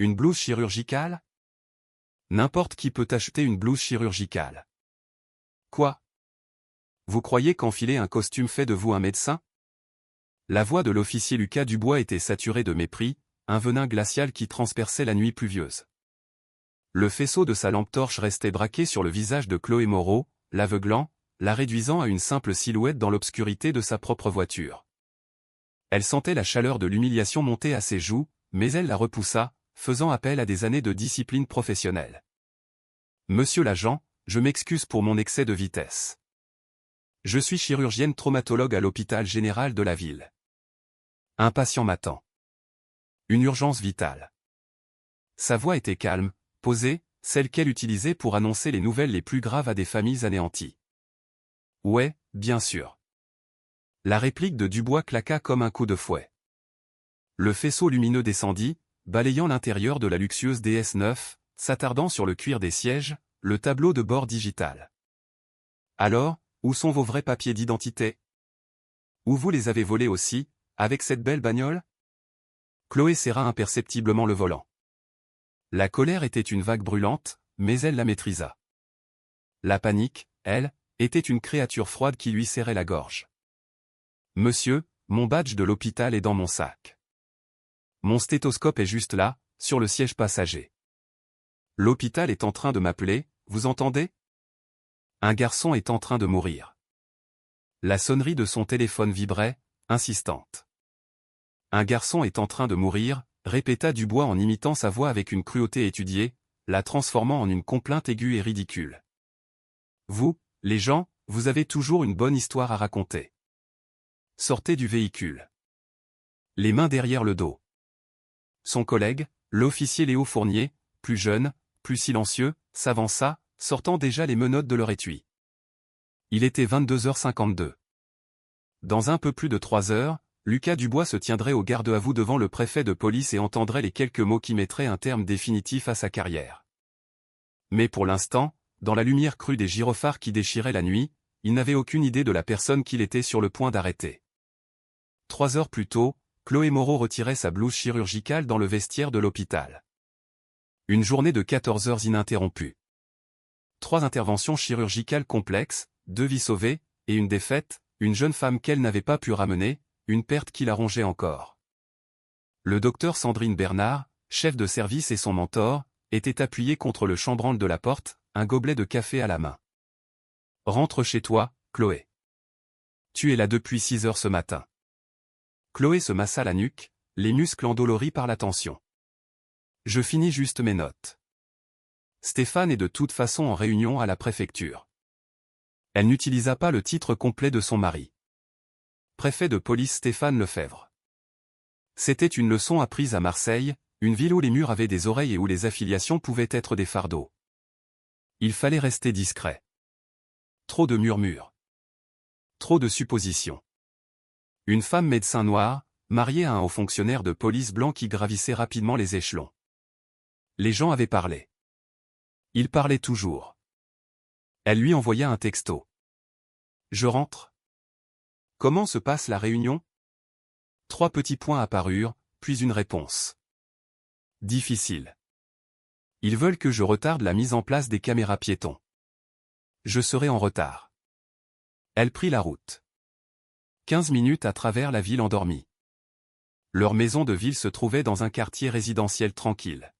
Une blouse chirurgicale? N'importe qui peut acheter une blouse chirurgicale. Quoi? Vous croyez qu'enfiler un costume fait de vous un médecin? La voix de l'officier Lucas Dubois était saturée de mépris, un venin glacial qui transperçait la nuit pluvieuse. Le faisceau de sa lampe torche restait braqué sur le visage de Chloé Moreau, l'aveuglant, la réduisant à une simple silhouette dans l'obscurité de sa propre voiture. Elle sentait la chaleur de l'humiliation monter à ses joues, mais elle la repoussa, faisant appel à des années de discipline professionnelle. Monsieur l'agent, je m'excuse pour mon excès de vitesse. Je suis chirurgienne traumatologue à l'hôpital général de la ville. Un patient m'attend. Une urgence vitale. Sa voix était calme, posée, celle qu'elle utilisait pour annoncer les nouvelles les plus graves à des familles anéanties. Ouais, bien sûr. La réplique de Dubois claqua comme un coup de fouet. Le faisceau lumineux descendit, balayant l'intérieur de la luxueuse DS9, s'attardant sur le cuir des sièges, le tableau de bord digital. Alors, où sont vos vrais papiers d'identité? Où vous les avez volés aussi, avec cette belle bagnole? Chloé serra imperceptiblement le volant. La colère était une vague brûlante, mais elle la maîtrisa. La panique, elle, était une créature froide qui lui serrait la gorge. Monsieur, mon badge de l'hôpital est dans mon sac. Mon stéthoscope est juste là, sur le siège passager. L'hôpital est en train de m'appeler, vous entendez? Un garçon est en train de mourir. La sonnerie de son téléphone vibrait, insistante. Un garçon est en train de mourir, répéta Dubois en imitant sa voix avec une cruauté étudiée, la transformant en une complainte aiguë et ridicule. Vous, les gens, vous avez toujours une bonne histoire à raconter. Sortez du véhicule. Les mains derrière le dos. Son collègue, l'officier Léo Fournier, plus jeune, plus silencieux, s'avança, sortant déjà les menottes de leur étui. Il était 22h52. Dans un peu plus de 3 heures, Lucas Dubois se tiendrait au garde-à-vous devant le préfet de police et entendrait les quelques mots qui mettraient un terme définitif à sa carrière. Mais pour l'instant, dans la lumière crue des gyrophares qui déchiraient la nuit, il n'avait aucune idée de la personne qu'il était sur le point d'arrêter. 3 heures plus tôt, Chloé Moreau retirait sa blouse chirurgicale dans le vestiaire de l'hôpital. Une journée de 14 heures ininterrompue. 3 interventions chirurgicales complexes, 2 vies sauvées, et une défaite, une jeune femme qu'elle n'avait pas pu ramener, une perte qui la rongeait encore. Le docteur Sandrine Bernard, chef de service et son mentor, était appuyé contre le chambranle de la porte, un gobelet de café à la main. Rentre chez toi, Chloé. Tu es là depuis 6 heures ce matin. Chloé se massa la nuque, les muscles endoloris par la tension. Je finis juste mes notes. Stéphane est de toute façon en réunion à la préfecture. Elle n'utilisa pas le titre complet de son mari. Préfet de police Stéphane Lefebvre. C'était une leçon apprise à Marseille, une ville où les murs avaient des oreilles et où les affiliations pouvaient être des fardeaux. Il fallait rester discret. Trop de murmures. Trop de suppositions. Une femme médecin noire, mariée à un haut fonctionnaire de police blanc qui gravissait rapidement les échelons. Les gens avaient parlé. Ils parlaient toujours. Elle lui envoya un texto. Je rentre. Comment se passe la réunion? 3 petits points apparurent, puis une réponse. Difficile. Ils veulent que je retarde la mise en place des caméras piétons. Je serai en retard. Elle prit la route. 15 minutes à travers la ville endormie. Leur maison de ville se trouvait dans un quartier résidentiel tranquille.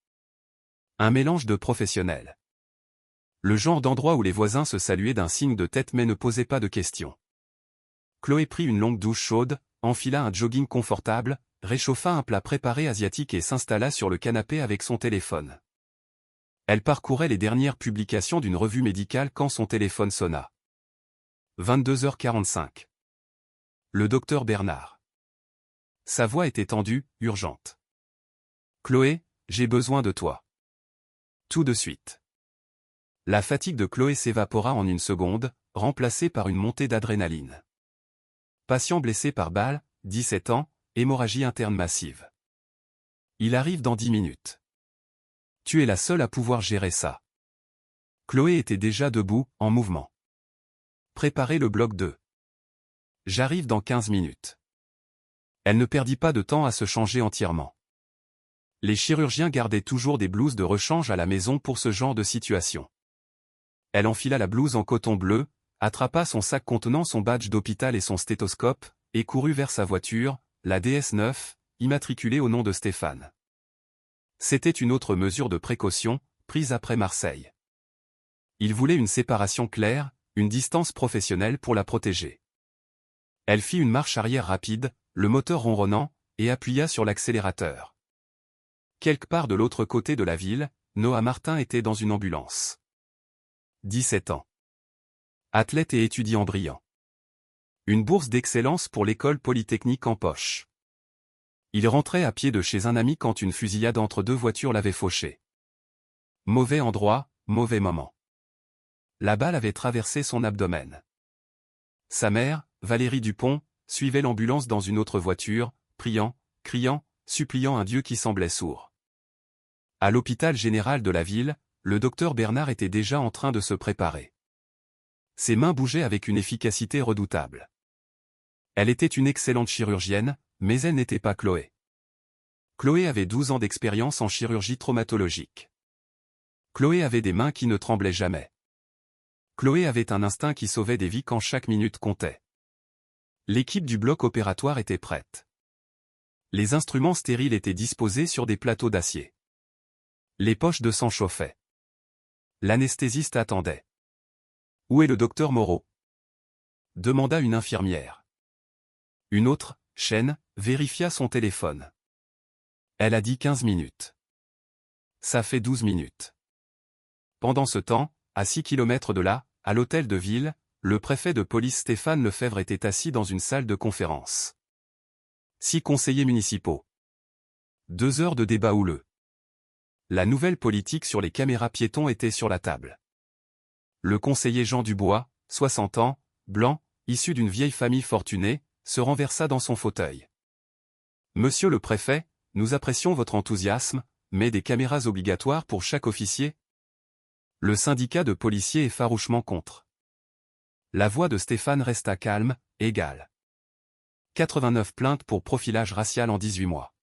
Un mélange de professionnels. Le genre d'endroit où les voisins se saluaient d'un signe de tête mais ne posaient pas de questions. Chloé prit une longue douche chaude, enfila un jogging confortable, réchauffa un plat préparé asiatique et s'installa sur le canapé avec son téléphone. Elle parcourait les dernières publications d'une revue médicale quand son téléphone sonna. 22h45. Le docteur Bernard. Sa voix était tendue, urgente. Chloé, j'ai besoin de toi. Tout de suite. La fatigue de Chloé s'évapora en une seconde, remplacée par une montée d'adrénaline. Patient blessé par balle, 17 ans, hémorragie interne massive. Il arrive dans 10 minutes. Tu es la seule à pouvoir gérer ça. Chloé était déjà debout, en mouvement. Préparez le bloc 2. J'arrive dans 15 minutes. Elle ne perdit pas de temps à se changer entièrement. Les chirurgiens gardaient toujours des blouses de rechange à la maison pour ce genre de situation. Elle enfila la blouse en coton bleu, attrapa son sac contenant son badge d'hôpital et son stéthoscope, et courut vers sa voiture, la DS9, immatriculée au nom de Stéphane. C'était une autre mesure de précaution, prise après Marseille. Il voulait une séparation claire, une distance professionnelle pour la protéger. Elle fit une marche arrière rapide, le moteur ronronnant, et appuya sur l'accélérateur. Quelque part de l'autre côté de la ville, Noah Martin était dans une ambulance. 17 ans. Athlète et étudiant brillant. Une bourse d'excellence pour l'école polytechnique en poche. Il rentrait à pied de chez un ami quand une fusillade entre deux voitures l'avait fauché. Mauvais endroit, mauvais moment. La balle avait traversé son abdomen. Sa mère, Valérie Dupont, suivait l'ambulance dans une autre voiture, priant, criant, suppliant un Dieu qui semblait sourd. À l'hôpital général de la ville, le docteur Bernard était déjà en train de se préparer. Ses mains bougeaient avec une efficacité redoutable. Elle était une excellente chirurgienne, mais elle n'était pas Chloé. Chloé avait 12 ans d'expérience en chirurgie traumatologique. Chloé avait des mains qui ne tremblaient jamais. Chloé avait un instinct qui sauvait des vies quand chaque minute comptait. L'équipe du bloc opératoire était prête. Les instruments stériles étaient disposés sur des plateaux d'acier. Les poches de sang chauffaient. L'anesthésiste attendait. « Où est le docteur Moreau ?» demanda une infirmière. Une autre, Chen, vérifia son téléphone. Elle a dit 15 minutes. Ça fait 12 minutes. Pendant ce temps, à 6 kilomètres de là, à l'hôtel de ville, le préfet de police Stéphane Lefebvre était assis dans une salle de conférence. 6 conseillers municipaux. 2 heures de débat houleux. La nouvelle politique sur les caméras piétons était sur la table. Le conseiller Jean Dubois, 60 ans, blanc, issu d'une vieille famille fortunée, se renversa dans son fauteuil. « Monsieur le préfet, nous apprécions votre enthousiasme, mais des caméras obligatoires pour chaque officier ?» Le syndicat de policiers est farouchement contre. La voix de Stéphane resta calme, égale. 89 plaintes pour profilage racial en 18 mois.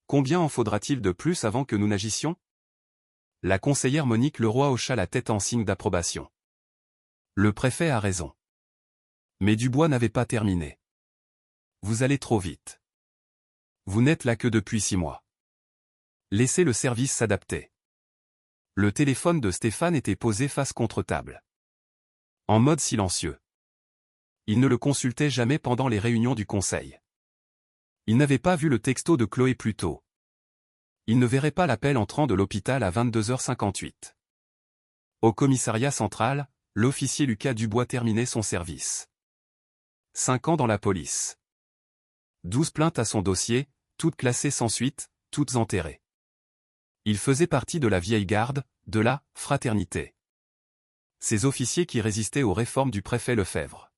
Combien en faudra-t-il de plus avant que nous n'agissions? La conseillère Monique Leroy hocha la tête en signe d'approbation. Le préfet a raison. Mais Dubois n'avait pas terminé. Vous allez trop vite. Vous n'êtes là que depuis 6 mois. Laissez le service s'adapter. Le téléphone de Stéphane était posé face contre table. En mode silencieux. Il ne le consultait jamais pendant les réunions du conseil. Il n'avait pas vu le texto de Chloé plus tôt. Il ne verrait pas l'appel entrant de l'hôpital à 22h58. Au commissariat central, l'officier Lucas Dubois terminait son service. 5 ans dans la police. 12 plaintes à son dossier, toutes classées sans suite, toutes enterrées. Il faisait partie de la vieille garde, de la fraternité. Ces officiers qui résistaient aux réformes du préfet Lefebvre.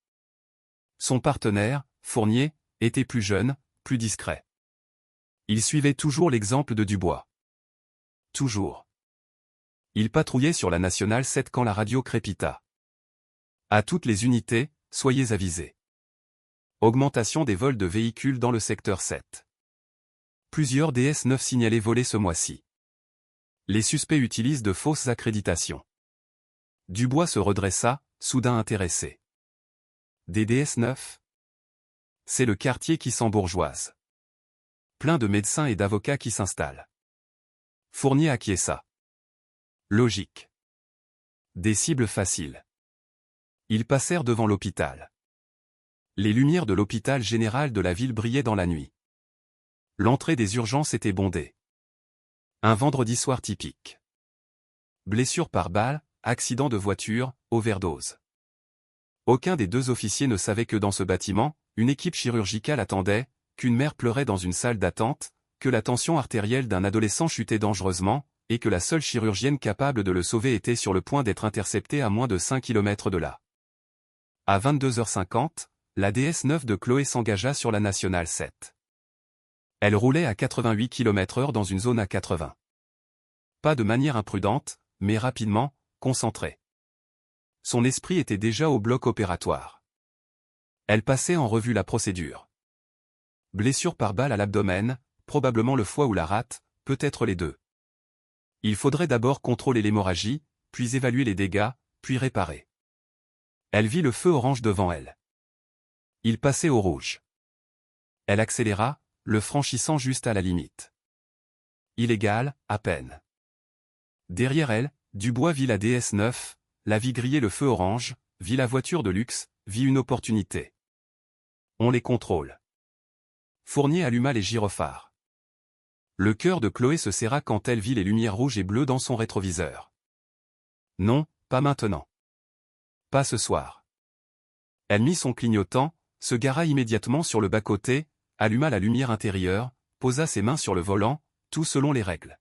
Son partenaire, Fournier, était plus jeune, plus discret. Il suivait toujours l'exemple de Dubois. Toujours. Il patrouillait sur la nationale 7 quand la radio crépita. À toutes les unités, soyez avisés. Augmentation des vols de véhicules dans le secteur 7. Plusieurs DS9 signalés volés ce mois-ci. Les suspects utilisent de fausses accréditations. Dubois se redressa, soudain intéressé. Des DS9? C'est le quartier qui s'embourgeoise. Plein de médecins et d'avocats qui s'installent. Fournier acquiesça. Logique. Des cibles faciles. Ils passèrent devant l'hôpital. Les lumières de l'hôpital général de la ville brillaient dans la nuit. L'entrée des urgences était bondée. Un vendredi soir typique. Blessure par balle, accident de voiture, overdose. Aucun des 2 officiers ne savait que dans ce bâtiment, une équipe chirurgicale attendait, qu'une mère pleurait dans une salle d'attente, que la tension artérielle d'un adolescent chutait dangereusement, et que la seule chirurgienne capable de le sauver était sur le point d'être interceptée à moins de 5 km de là. À 22h50, la DS9 de Chloé s'engagea sur la nationale 7. Elle roulait à 88 km/h dans une zone à 80. Pas de manière imprudente, mais rapidement, concentrée. Son esprit était déjà au bloc opératoire. Elle passait en revue la procédure. Blessure par balle à l'abdomen, probablement le foie ou la rate, peut-être les deux. Il faudrait d'abord contrôler l'hémorragie, puis évaluer les dégâts, puis réparer. Elle vit le feu orange devant elle. Il passait au rouge. Elle accéléra, le franchissant juste à la limite. Illégale, à peine. Derrière elle, Dubois vit la DS9, la vit griller le feu orange, vit la voiture de luxe, vit une opportunité. On les contrôle. Fournier alluma les gyrophares. Le cœur de Chloé se serra quand elle vit les lumières rouges et bleues dans son rétroviseur. Non, pas maintenant. Pas ce soir. Elle mit son clignotant, se gara immédiatement sur le bas-côté, alluma la lumière intérieure, posa ses mains sur le volant, tout selon les règles.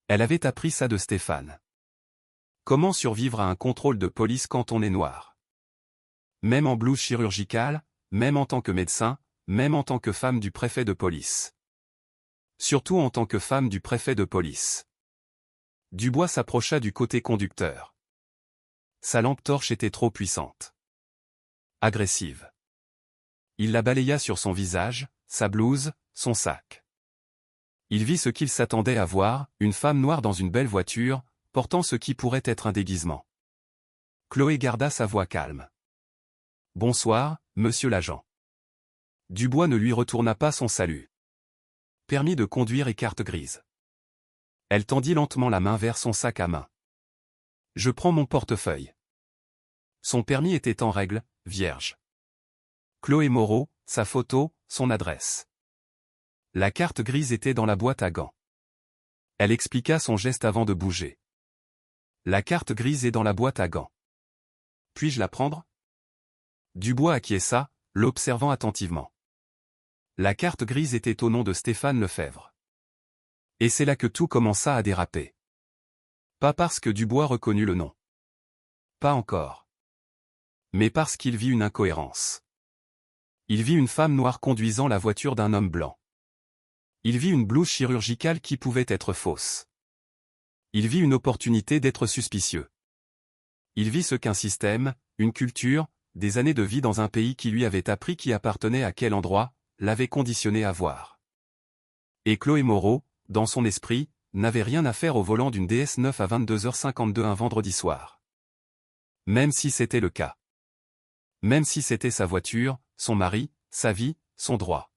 Elle avait appris ça de Stéphane. Comment survivre à un contrôle de police quand on est noir? Même en blouse chirurgicale, même en tant que médecin, même en tant que femme du préfet de police. Surtout en tant que femme du préfet de police. Dubois s'approcha du côté conducteur. Sa lampe torche était trop puissante. Agressive. Il la balaya sur son visage, sa blouse, son sac. Il vit ce qu'il s'attendait à voir, une femme noire dans une belle voiture, portant ce qui pourrait être un déguisement. Chloé garda sa voix calme. « Bonsoir, monsieur l'agent. » Dubois ne lui retourna pas son salut. Permis de conduire et carte grise. Elle tendit lentement la main vers son sac à main. « Je prends mon portefeuille. » Son permis était en règle, vierge. Chloé Moreau, sa photo, son adresse. La carte grise était dans la boîte à gants. Elle expliqua son geste avant de bouger. La carte grise est dans la boîte à gants. Puis-je la prendre? Dubois acquiesça, l'observant attentivement. La carte grise était au nom de Stéphane Lefebvre. Et c'est là que tout commença à déraper. Pas parce que Dubois reconnut le nom. Pas encore. Mais parce qu'il vit une incohérence. Il vit une femme noire conduisant la voiture d'un homme blanc. Il vit une blouse chirurgicale qui pouvait être fausse. Il vit une opportunité d'être suspicieux. Il vit ce qu'un système, une culture, des années de vie dans un pays qui lui avait appris qui appartenait à quel endroit, l'avait conditionné à voir. Et Chloé Moreau, dans son esprit, n'avait rien à faire au volant d'une DS9 à 22h52 un vendredi soir. Même si c'était le cas. Même si c'était sa voiture, son mari, sa vie, son droit.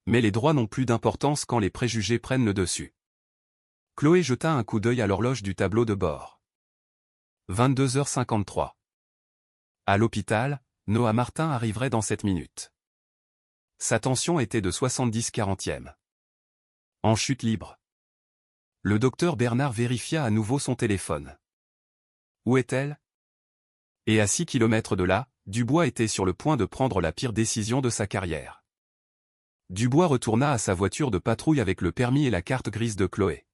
Mais les droits n'ont plus d'importance quand les préjugés prennent le dessus. Chloé jeta un coup d'œil à l'horloge du tableau de bord. 22h53. À l'hôpital, Noah Martin arriverait dans 7 minutes. Sa tension était de 70/40. En chute libre. Le docteur Bernard vérifia à nouveau son téléphone. Où est-elle? Et à 6 kilomètres de là, Dubois était sur le point de prendre la pire décision de sa carrière. Dubois retourna à sa voiture de patrouille avec le permis et la carte grise de Chloé.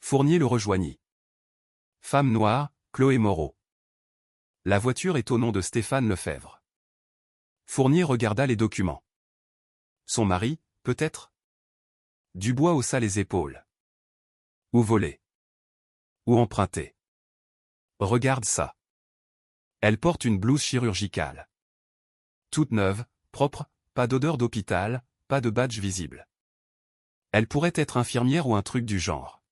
Fournier le rejoignit. Femme noire, Chloé Moreau. La voiture est au nom de Stéphane Lefebvre. Fournier regarda les documents. Son mari, peut-être? Dubois haussa les épaules. Ou volé. Ou emprunté. Regarde ça. Elle porte une blouse chirurgicale. Toute neuve, propre, pas d'odeur d'hôpital, pas de badge visible. Elle pourrait être infirmière ou un truc du genre.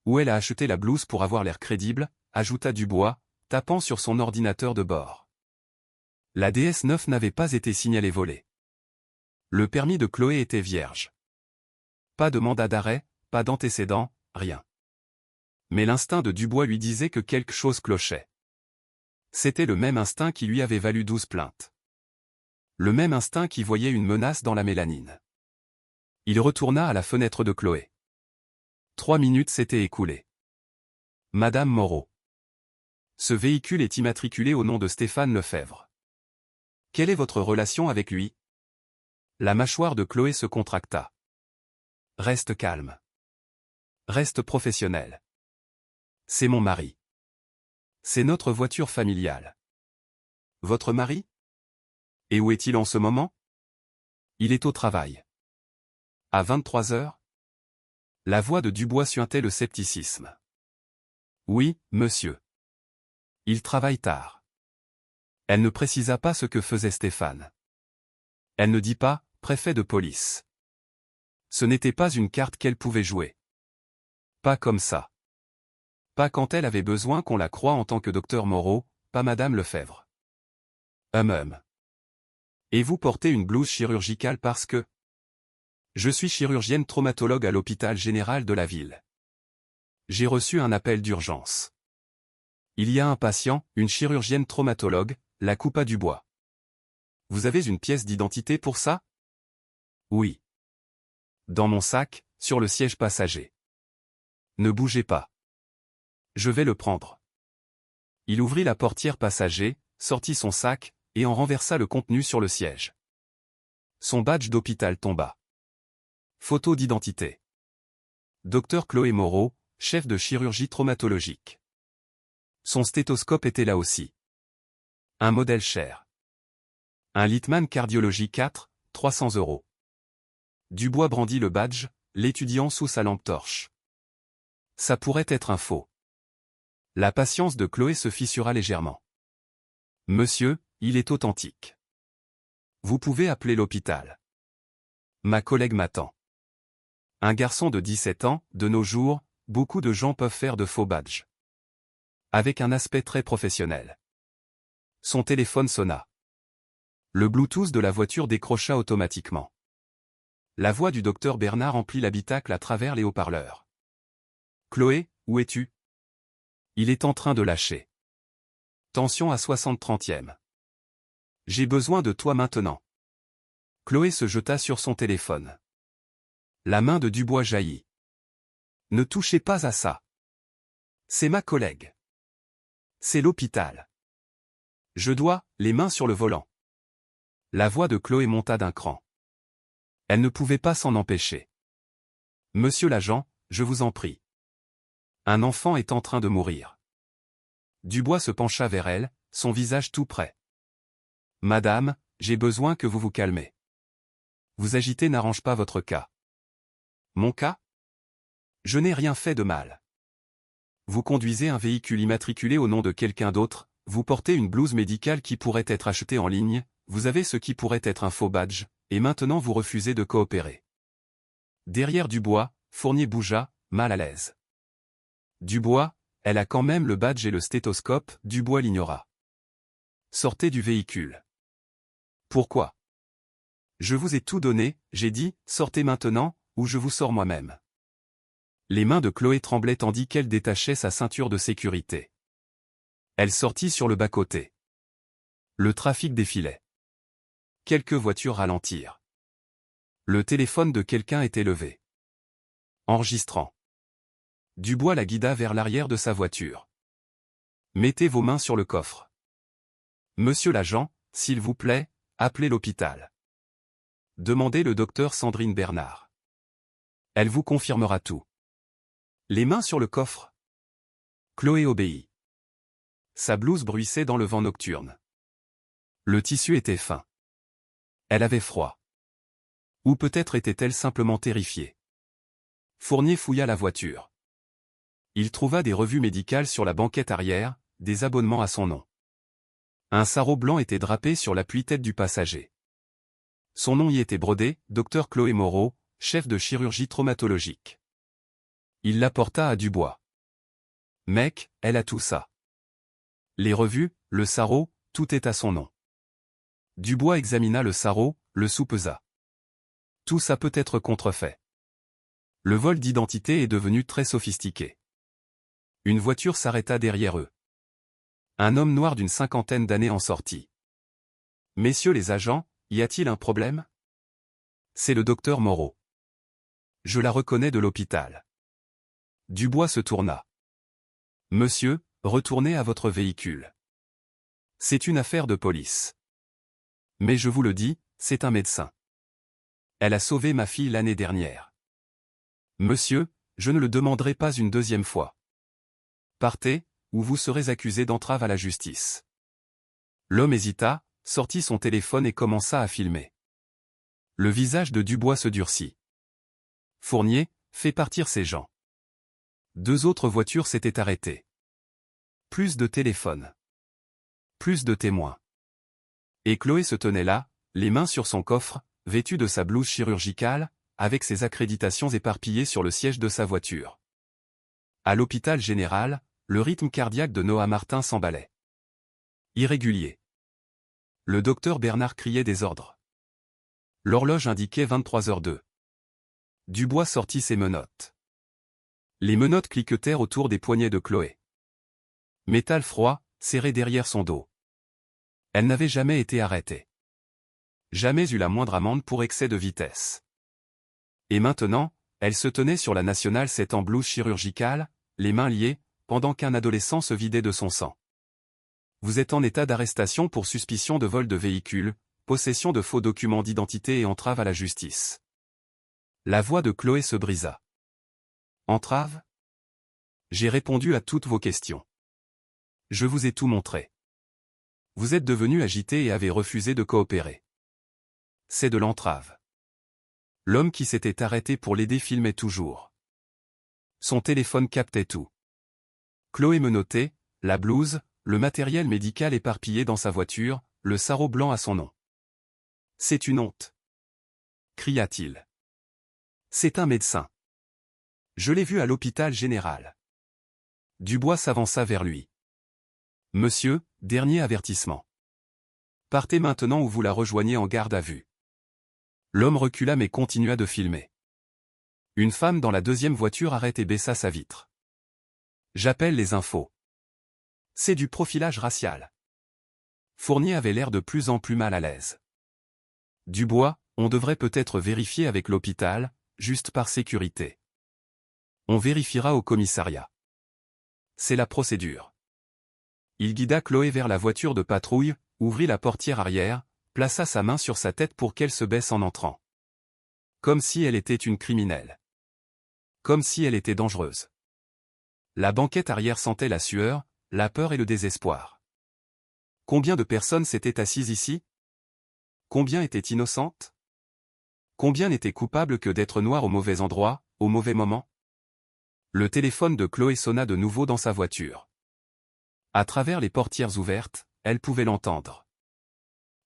Où elle a acheté la blouse pour avoir l'air crédible, ajouta Dubois, tapant sur son ordinateur de bord. La DS9 n'avait pas été signalée volée. Le permis de Chloé était vierge. Pas de mandat d'arrêt, pas d'antécédent, rien. Mais l'instinct de Dubois lui disait que quelque chose clochait. C'était le même instinct qui lui avait valu 12 plaintes. Le même instinct qui voyait une menace dans la mélanine. Il retourna à la fenêtre de Chloé. 3 minutes s'étaient écoulées. Madame Moreau. Ce véhicule est immatriculé au nom de Stéphane Lefebvre. Quelle est votre relation avec lui? La mâchoire de Chloé se contracta. Reste calme. Reste professionnel. C'est mon mari. C'est notre voiture familiale. Votre mari? Et où est-il en ce moment? Il est au travail. À 23 heures? La voix de Dubois suintait le scepticisme. Oui, monsieur. Il travaille tard. Elle ne précisa pas ce que faisait Stéphane. Elle ne dit pas, préfet de police. Ce n'était pas une carte qu'elle pouvait jouer. Pas comme ça. Pas quand elle avait besoin qu'on la croie en tant que docteur Moreau, pas Madame Lefebvre. Et vous portez une blouse chirurgicale parce que... Je suis chirurgienne traumatologue à l'hôpital général de la ville. J'ai reçu un appel d'urgence. Il y a un patient, une chirurgienne traumatologue, la Coupa Dubois. Vous avez une pièce d'identité pour ça? Oui. Dans mon sac, sur le siège passager. Ne bougez pas. Je vais le prendre. Il ouvrit la portière passager, sortit son sac, et en renversa le contenu sur le siège. Son badge d'hôpital tomba. Photo d'identité. Docteur Chloé Moreau, chef de chirurgie traumatologique. Son stéthoscope était là aussi. Un modèle cher. Un Littmann Cardiologie 4, 300 €. Dubois brandit le badge, l'étudiant sous sa lampe torche. Ça pourrait être un faux. La patience de Chloé se fissura légèrement. Monsieur, il est authentique. Vous pouvez appeler l'hôpital. Ma collègue m'attend. Un garçon de 17 ans, de nos jours, beaucoup de gens peuvent faire de faux badges. Avec un aspect très professionnel. Son téléphone sonna. Le Bluetooth de la voiture décrocha automatiquement. La voix du docteur Bernard emplit l'habitacle à travers les haut-parleurs. Chloé, où es-tu? Il est en train de lâcher. Tension à 60/30e. J'ai besoin de toi maintenant. Chloé se jeta sur son téléphone. La main de Dubois jaillit. Ne touchez pas à ça. C'est ma collègue. C'est l'hôpital. Je dois, les mains sur le volant. La voix de Chloé monta d'un cran. Elle ne pouvait pas s'en empêcher. Monsieur l'agent, je vous en prie. Un enfant est en train de mourir. Dubois se pencha vers elle, son visage tout prêt. Madame, j'ai besoin que vous vous calmez. Vous agiter n'arrange pas votre cas. Mon cas? Je n'ai rien fait de mal. Vous conduisez un véhicule immatriculé au nom de quelqu'un d'autre, vous portez une blouse médicale qui pourrait être achetée en ligne, vous avez ce qui pourrait être un faux badge, et maintenant vous refusez de coopérer. Derrière Dubois, Fournier bougea, mal à l'aise. Dubois, elle a quand même le badge et le stéthoscope, Dubois l'ignora. Sortez du véhicule. Pourquoi? Je vous ai tout donné, j'ai dit, sortez maintenant, ou je vous sors moi-même. Les mains de Chloé tremblaient tandis qu'elle détachait sa ceinture de sécurité. Elle sortit sur le bas-côté. Le trafic défilait. Quelques voitures ralentirent. Le téléphone de quelqu'un était levé. Enregistrant. Dubois la guida vers l'arrière de sa voiture. Mettez vos mains sur le coffre. Monsieur l'agent, s'il vous plaît, appelez l'hôpital. Demandez le docteur Sandrine Bernard. Elle vous confirmera tout. Les mains sur le coffre. Chloé obéit. Sa blouse bruissait dans le vent nocturne. Le tissu était fin. Elle avait froid. Ou peut-être était-elle simplement terrifiée. Fournier fouilla la voiture. Il trouva des revues médicales sur la banquette arrière, des abonnements à son nom. Un sarrau blanc était drapé sur l'appui-tête du passager. Son nom y était brodé, Dr Chloé Moreau, chef de chirurgie traumatologique. Il l'apporta à Dubois. Mec, elle a tout ça. Les revues, le sarrau, tout est à son nom. Dubois examina le sarrau, le soupesa. Tout ça peut être contrefait. Le vol d'identité est devenu très sophistiqué. Une voiture s'arrêta derrière eux. Un homme noir d'une 50aine d'années en sortit. Messieurs les agents, y a-t-il un problème? C'est le docteur Moreau. Je la reconnais de l'hôpital. Dubois se tourna. Monsieur, retournez à votre véhicule. C'est une affaire de police. Mais je vous le dis, c'est un médecin. Elle a sauvé ma fille l'année dernière. Monsieur, je ne le demanderai pas une deuxième fois. Partez, ou vous serez accusé d'entrave à la justice. L'homme hésita, sortit son téléphone et commença à filmer. Le visage de Dubois se durcit. Fournier, fais partir ces gens. 2 autres voitures s'étaient arrêtées. Plus de téléphones. Plus de témoins. Et Chloé se tenait là, les mains sur son coffre, vêtue de sa blouse chirurgicale, avec ses accréditations éparpillées sur le siège de sa voiture. À l'hôpital général, le rythme cardiaque de Noah Martin s'emballait. Irrégulier. Le docteur Bernard criait des ordres. L'horloge indiquait 23h02. Dubois sortit ses menottes. Les menottes cliquetèrent autour des poignets de Chloé. Métal froid, serré derrière son dos. Elle n'avait jamais été arrêtée. Jamais eu la moindre amende pour excès de vitesse. Et maintenant, elle se tenait sur la nationale 7 en blouse chirurgicale, les mains liées, pendant qu'un adolescent se vidait de son sang. Vous êtes en état d'arrestation pour suspicion de vol de véhicule, possession de faux documents d'identité et entrave à la justice. La voix de Chloé se brisa. Entrave ? J'ai répondu à toutes vos questions. Je vous ai tout montré. Vous êtes devenu agité et avez refusé de coopérer. C'est de l'entrave. L'homme qui s'était arrêté pour l'aider filmait toujours. Son téléphone captait tout. Chloé menottait, la blouse, le matériel médical éparpillé dans sa voiture, le sarrau blanc à son nom. C'est une honte. Cria-t-il. C'est un médecin. Je l'ai vu à l'hôpital général. Dubois s'avança vers lui. Monsieur, dernier avertissement. Partez maintenant ou vous la rejoignez en garde à vue. L'homme recula mais continua de filmer. Une femme dans la deuxième voiture arrête et baissa sa vitre. J'appelle les infos. C'est du profilage racial. Fournier avait l'air de plus en plus mal à l'aise. Dubois, on devrait peut-être vérifier avec l'hôpital, juste par sécurité. On vérifiera au commissariat. C'est la procédure. Il guida Chloé vers la voiture de patrouille, ouvrit la portière arrière, plaça sa main sur sa tête pour qu'elle se baisse en entrant. Comme si elle était une criminelle. Comme si elle était dangereuse. La banquette arrière sentait la sueur, la peur et le désespoir. Combien de personnes s'étaient assises ici? Combien étaient innocentes? Combien n'étaient coupables que d'être noirs au mauvais endroit, au mauvais moment? Le téléphone de Chloé sonna de nouveau dans sa voiture. À travers les portières ouvertes, elle pouvait l'entendre.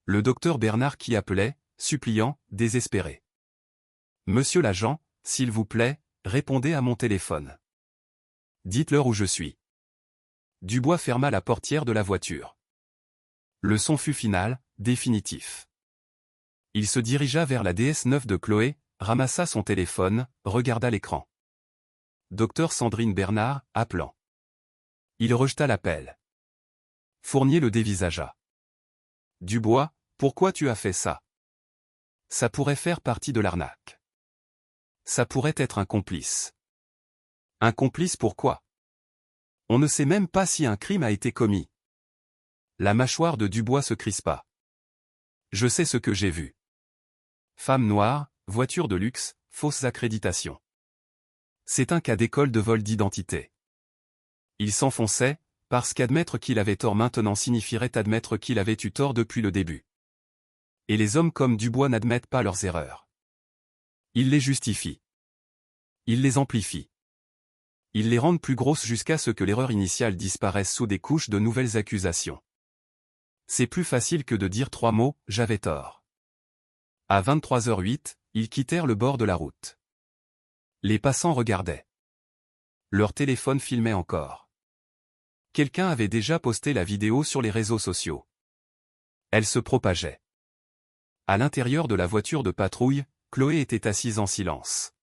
Le docteur Bernard qui appelait, suppliant, désespéré. Monsieur l'agent, s'il vous plaît, répondez à mon téléphone. Dites-leur où je suis. Dubois ferma la portière de la voiture. Le son fut final, définitif. Il se dirigea vers la DS9 de Chloé, ramassa son téléphone, regarda l'écran. Docteur Sandrine Bernard, appelant. Il rejeta l'appel. Fournier le dévisagea. Dubois, pourquoi tu as fait ça? Ça pourrait faire partie de l'arnaque. Ça pourrait être un complice. Un complice pourquoi? On ne sait même pas si un crime a été commis. La mâchoire de Dubois se crispa. Je sais ce que j'ai vu. Femme noire, voiture de luxe, fausses accréditations. C'est un cas d'école de vol d'identité. Il s'enfonçait, parce qu'admettre qu'il avait tort maintenant signifierait admettre qu'il avait eu tort depuis le début. Et les hommes comme Dubois n'admettent pas leurs erreurs. Ils les justifient. Ils les amplifient. Ils les rendent plus grosses jusqu'à ce que l'erreur initiale disparaisse sous des couches de nouvelles accusations. C'est plus facile que de dire 3 mots, j'avais tort. À 23h08, ils quittèrent le bord de la route. Les passants regardaient. Leur téléphone filmait encore. Quelqu'un avait déjà posté la vidéo sur les réseaux sociaux. Elle se propageait. À l'intérieur de la voiture de patrouille, Chloé était assise en silence.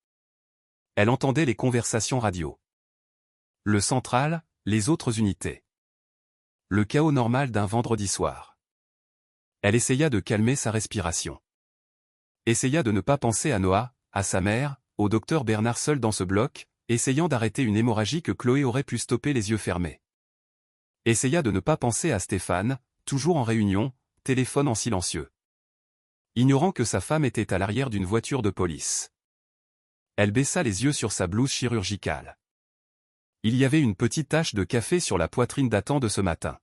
Elle entendait les conversations radio. Le central, les autres unités. Le chaos normal d'un vendredi soir. Elle essaya de calmer sa respiration. Essaya de ne pas penser à Noah, à sa mère, au docteur Bernard seul dans ce bloc, essayant d'arrêter une hémorragie que Chloé aurait pu stopper les yeux fermés. Essaya de ne pas penser à Stéphane, toujours en réunion, téléphone en silencieux. Ignorant que sa femme était à l'arrière d'une voiture de police. Elle baissa les yeux sur sa blouse chirurgicale. Il y avait une petite tache de café sur la poitrine datant de ce matin.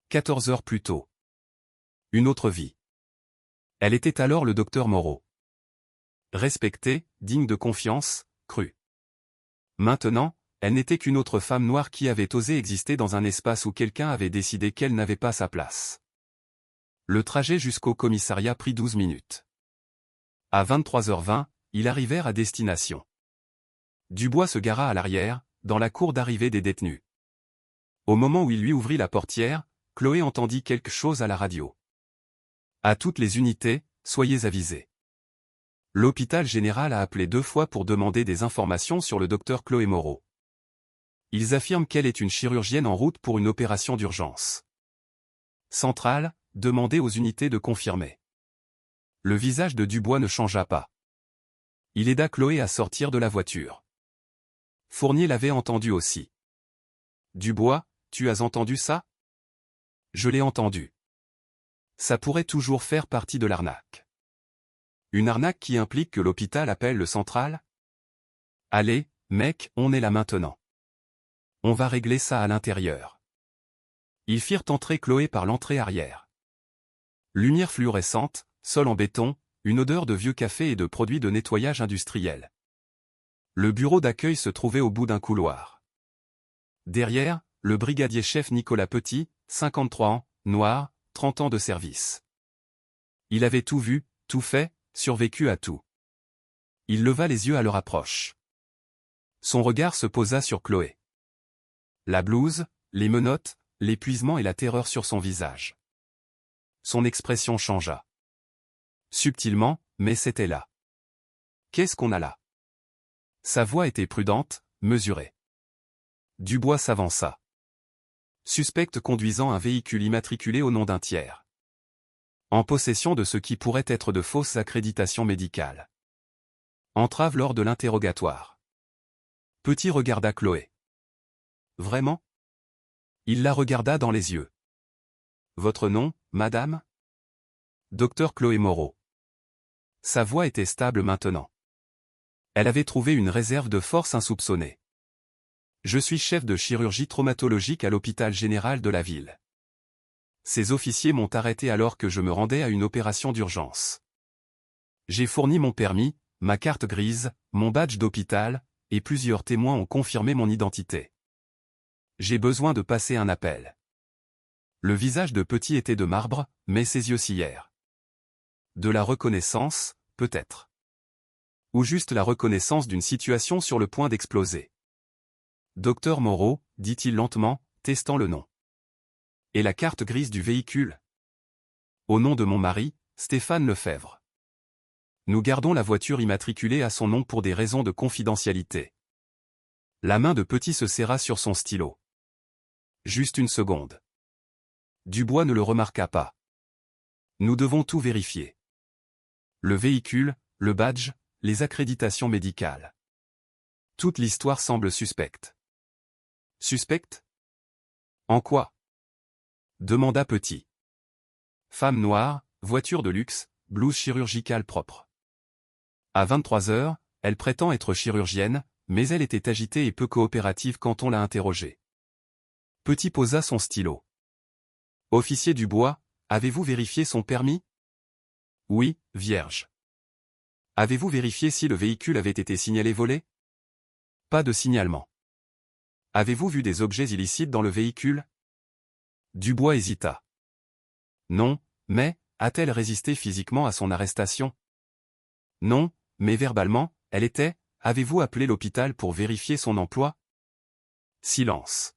14 heures plus tôt. Une autre vie. Elle était alors le docteur Moreau. Respectée, digne de confiance, crue. Maintenant, elle n'était qu'une autre femme noire qui avait osé exister dans un espace où quelqu'un avait décidé qu'elle n'avait pas sa place. Le trajet jusqu'au commissariat prit 12 minutes. À 23h20, ils arrivèrent à destination. Dubois se gara à l'arrière, dans la cour d'arrivée des détenus. Au moment où il lui ouvrit la portière, Chloé entendit quelque chose à la radio. À toutes les unités, soyez avisés. L'hôpital général a appelé 2 fois pour demander des informations sur le docteur Chloé Moreau. Ils affirment qu'elle est une chirurgienne en route pour une opération d'urgence. Centrale, demandez aux unités de confirmer. Le visage de Dubois ne changea pas. Il aida Chloé à sortir de la voiture. Fournier l'avait entendu aussi. Dubois, tu as entendu ça? Je l'ai entendu. Ça pourrait toujours faire partie de l'arnaque. Une arnaque qui implique que l'hôpital appelle le central? Allez, mec, on est là maintenant. On va régler ça à l'intérieur. Ils firent entrer Chloé par l'entrée arrière. Lumière fluorescente, sol en béton, une odeur de vieux café et de produits de nettoyage industriel. Le bureau d'accueil se trouvait au bout d'un couloir. Derrière, le brigadier-chef Nicolas Petit, 53 ans, noir, 30 ans de service. Il avait tout vu, tout fait, survécu à tout. Il leva les yeux à leur approche. Son regard se posa sur Chloé. La blouse, les menottes, l'épuisement et la terreur sur son visage. Son expression changea. Subtilement, mais c'était là. Qu'est-ce qu'on a là? Sa voix était prudente, mesurée. Dubois s'avança. Suspecte conduisant un véhicule immatriculé au nom d'un tiers. En possession de ce qui pourrait être de fausses accréditations médicales. Entrave lors de l'interrogatoire. Petit regarda Chloé. Vraiment? Il la regarda dans les yeux. Votre nom, madame? Docteur Chloé Moreau. Sa voix était stable maintenant. Elle avait trouvé une réserve de force insoupçonnée. Je suis chef de chirurgie traumatologique à l'hôpital général de la ville. Ces officiers m'ont arrêté alors que je me rendais à une opération d'urgence. J'ai fourni mon permis, ma carte grise, mon badge d'hôpital, et plusieurs témoins ont confirmé mon identité. J'ai besoin de passer un appel. Le visage de Petit était de marbre, mais ses yeux sillèrent. De la reconnaissance, peut-être. Ou juste la reconnaissance d'une situation sur le point d'exploser. Docteur Moreau, dit-il lentement, testant le nom. Et la carte grise du véhicule? Au nom de mon mari, Stéphane Lefebvre. Nous gardons la voiture immatriculée à son nom pour des raisons de confidentialité. La main de Petit se serra sur son stylo. Juste une seconde. Dubois ne le remarqua pas. Nous devons tout vérifier. Le véhicule, le badge, les accréditations médicales. Toute l'histoire semble suspecte. Suspecte? En quoi? Demanda Petit. Femme noire, voiture de luxe, blouse chirurgicale propre. À 23 heures, elle prétend être chirurgienne, mais elle était agitée et peu coopérative quand on l'a interrogée. Petit posa son stylo. Officier Dubois, avez-vous vérifié son permis? Oui, vierge. Avez-vous vérifié si le véhicule avait été signalé volé? Pas de signalement. Avez-vous vu des objets illicites dans le véhicule? Dubois hésita. Non, mais, a-t-elle résisté physiquement à son arrestation? Non, mais verbalement, elle était, avez-vous appelé l'hôpital pour vérifier son emploi? Silence.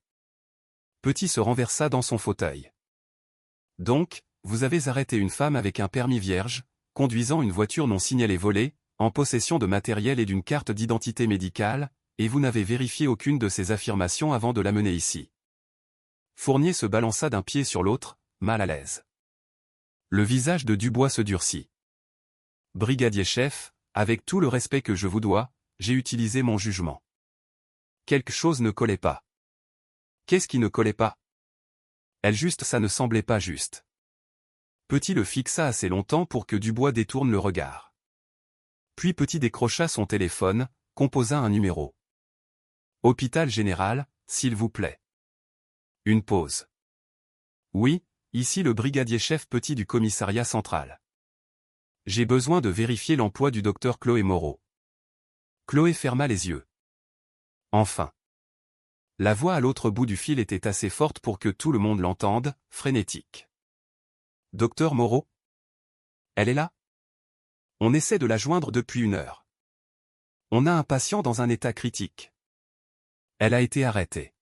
Petit se renversa dans son fauteuil. Donc, vous avez arrêté une femme avec un permis vierge, conduisant une voiture non signalée volée, en possession de matériel et d'une carte d'identité médicale, et vous n'avez vérifié aucune de ces affirmations avant de l'amener ici. Fournier se balança d'un pied sur l'autre, mal à l'aise. Le visage de Dubois se durcit. Brigadier-chef, avec tout le respect que je vous dois, j'ai utilisé mon jugement. Quelque chose ne collait pas. Qu'est-ce qui ne collait pas? Ça ne semblait pas juste. Petit le fixa assez longtemps pour que Dubois détourne le regard. Puis Petit décrocha son téléphone, composa un numéro. Hôpital général, s'il vous plaît. Une pause. Oui, ici le brigadier-chef Petit du commissariat central. J'ai besoin de vérifier l'emploi du docteur Chloé Moreau. Chloé ferma les yeux. Enfin. La voix à l'autre bout du fil était assez forte pour que tout le monde l'entende, frénétique. Docteur Moreau? Elle est là? On essaie de la joindre depuis 1 heure. On a un patient dans un état critique. Elle a été arrêtée.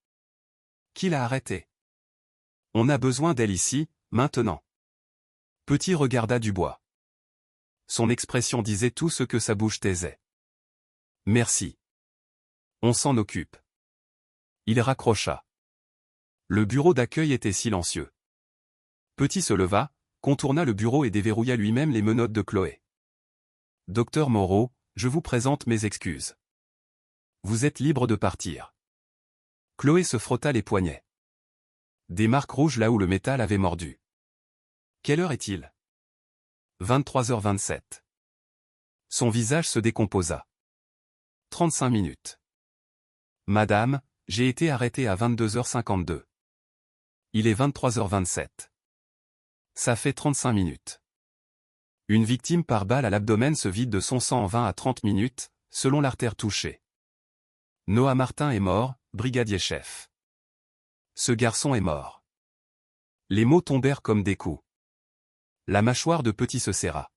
Qui l'a arrêtée? On a besoin d'elle ici, maintenant. Petit regarda Dubois. Son expression disait tout ce que sa bouche taisait. Merci. On s'en occupe. Il raccrocha. Le bureau d'accueil était silencieux. Petit se leva, contourna le bureau et déverrouilla lui-même les menottes de Chloé. Docteur Moreau, je vous présente mes excuses. Vous êtes libre de partir. Chloé se frotta les poignets. Des marques rouges là où le métal avait mordu. Quelle heure est-il? 23h27. Son visage se décomposa. 35 minutes. Madame, j'ai été arrêté à 22h52. Il est 23h27. Ça fait 35 minutes. Une victime par balle à l'abdomen se vide de son sang en 20 à 30 minutes, selon l'artère touchée. Noah Martin est mort, brigadier-chef. Ce garçon est mort. Les mots tombèrent comme des coups. La mâchoire de Petit se serra.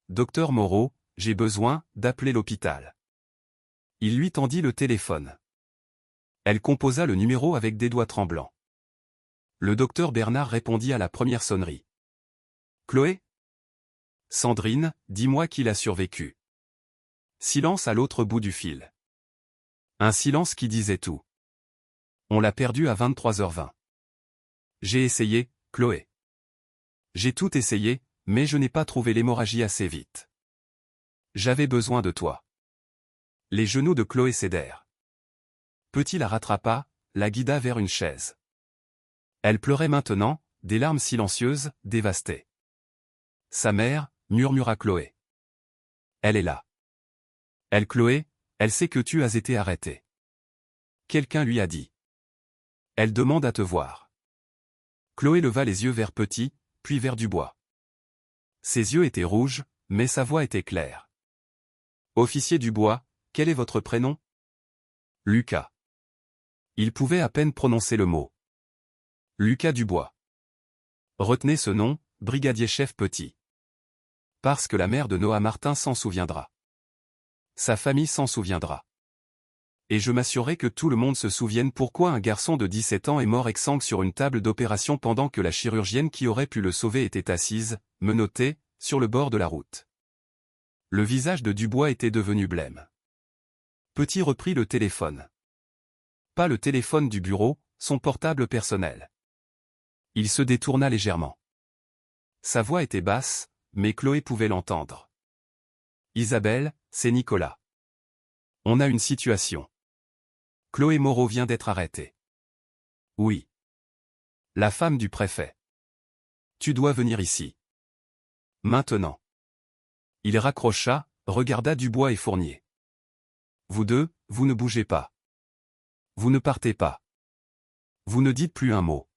Docteur Moreau, j'ai besoin d'appeler l'hôpital. Il lui tendit le téléphone. Elle composa le numéro avec des doigts tremblants. Le docteur Bernard répondit à la première sonnerie. Chloé? Sandrine, dis-moi qui l'a survécu. Silence à l'autre bout du fil. Un silence qui disait tout. On l'a perdu à 23h20. J'ai essayé, Chloé. J'ai tout essayé, mais je n'ai pas trouvé l'hémorragie assez vite. J'avais besoin de toi. Les genoux de Chloé cédèrent. Petit la rattrapa, la guida vers une chaise. Elle pleurait maintenant, des larmes silencieuses, dévastées. Sa mère, murmura Chloé. Elle est là. Elle, Chloé, elle sait que tu as été arrêtée. Quelqu'un lui a dit. Elle demande à te voir. Chloé leva les yeux vers Petit, puis vers Dubois. Ses yeux étaient rouges, mais sa voix était claire. Officier Dubois, quel est votre prénom? Lucas. Il pouvait à peine prononcer le mot. Lucas Dubois. Retenez ce nom, brigadier-chef Petit. Parce que la mère de Noah Martin s'en souviendra. Sa famille s'en souviendra. Et je m'assurerai que tout le monde se souvienne pourquoi un garçon de 17 ans est mort exsangue sur une table d'opération pendant que la chirurgienne qui aurait pu le sauver était assise, menottée, sur le bord de la route. Le visage de Dubois était devenu blême. Petit reprit le téléphone. Pas le téléphone du bureau, son portable personnel. Il se détourna légèrement. Sa voix était basse, mais Chloé pouvait l'entendre. Isabelle, c'est Nicolas. On a une situation. Chloé Moreau vient d'être arrêtée. Oui. La femme du préfet. Tu dois venir ici. Maintenant. Il raccrocha, regarda Dubois et Fournier. Vous deux, vous ne bougez pas. Vous ne partez pas. Vous ne dites plus un mot.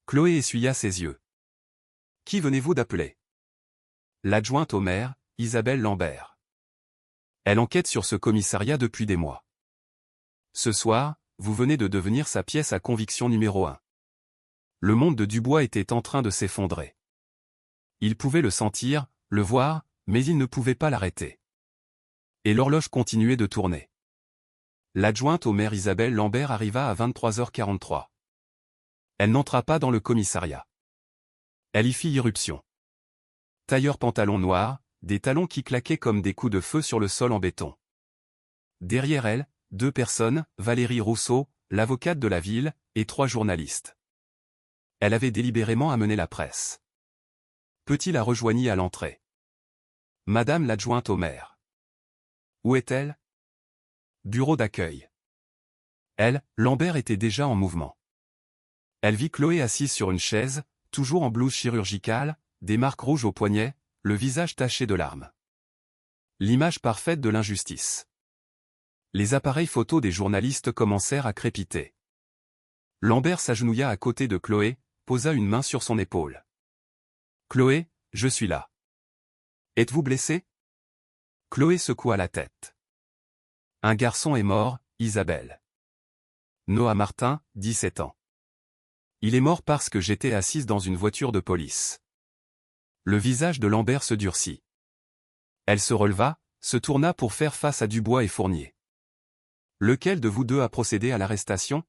Chloé essuya ses yeux. Qui venez-vous d'appeler? L'adjointe au maire, Isabelle Lambert. Elle enquête sur ce commissariat depuis des mois. Ce soir, vous venez de devenir sa pièce à conviction numéro 1. Le monde de Dubois était en train de s'effondrer. Il pouvait le sentir, le voir, mais il ne pouvait pas l'arrêter. Et l'horloge continuait de tourner. L'adjointe au maire Isabelle Lambert arriva à 23h43. Elle n'entra pas dans le commissariat. Elle y fit irruption. Tailleur pantalon noir, des talons qui claquaient comme des coups de feu sur le sol en béton. Derrière elle, 2 personnes, Valérie Rousseau, l'avocate de la ville, et 3 journalistes. Elle avait délibérément amené la presse. Petit la rejoignit à l'entrée. Madame l'adjointe au maire. Où est-elle? Bureau d'accueil. Elle, Lambert était déjà en mouvement. Elle vit Chloé assise sur une chaise, toujours en blouse chirurgicale, des marques rouges aux poignets, le visage taché de larmes. L'image parfaite de l'injustice. Les appareils photos des journalistes commencèrent à crépiter. Lambert s'agenouilla à côté de Chloé, posa une main sur son épaule. Chloé, je suis là. Êtes-vous blessée? Chloé secoua la tête. Un garçon est mort, Isabelle. Noah Martin, 17 ans. Il est mort parce que j'étais assise dans une voiture de police. Le visage de Lambert se durcit. Elle se releva, se tourna pour faire face à Dubois et Fournier. Lequel de vous deux a procédé à l'arrestation?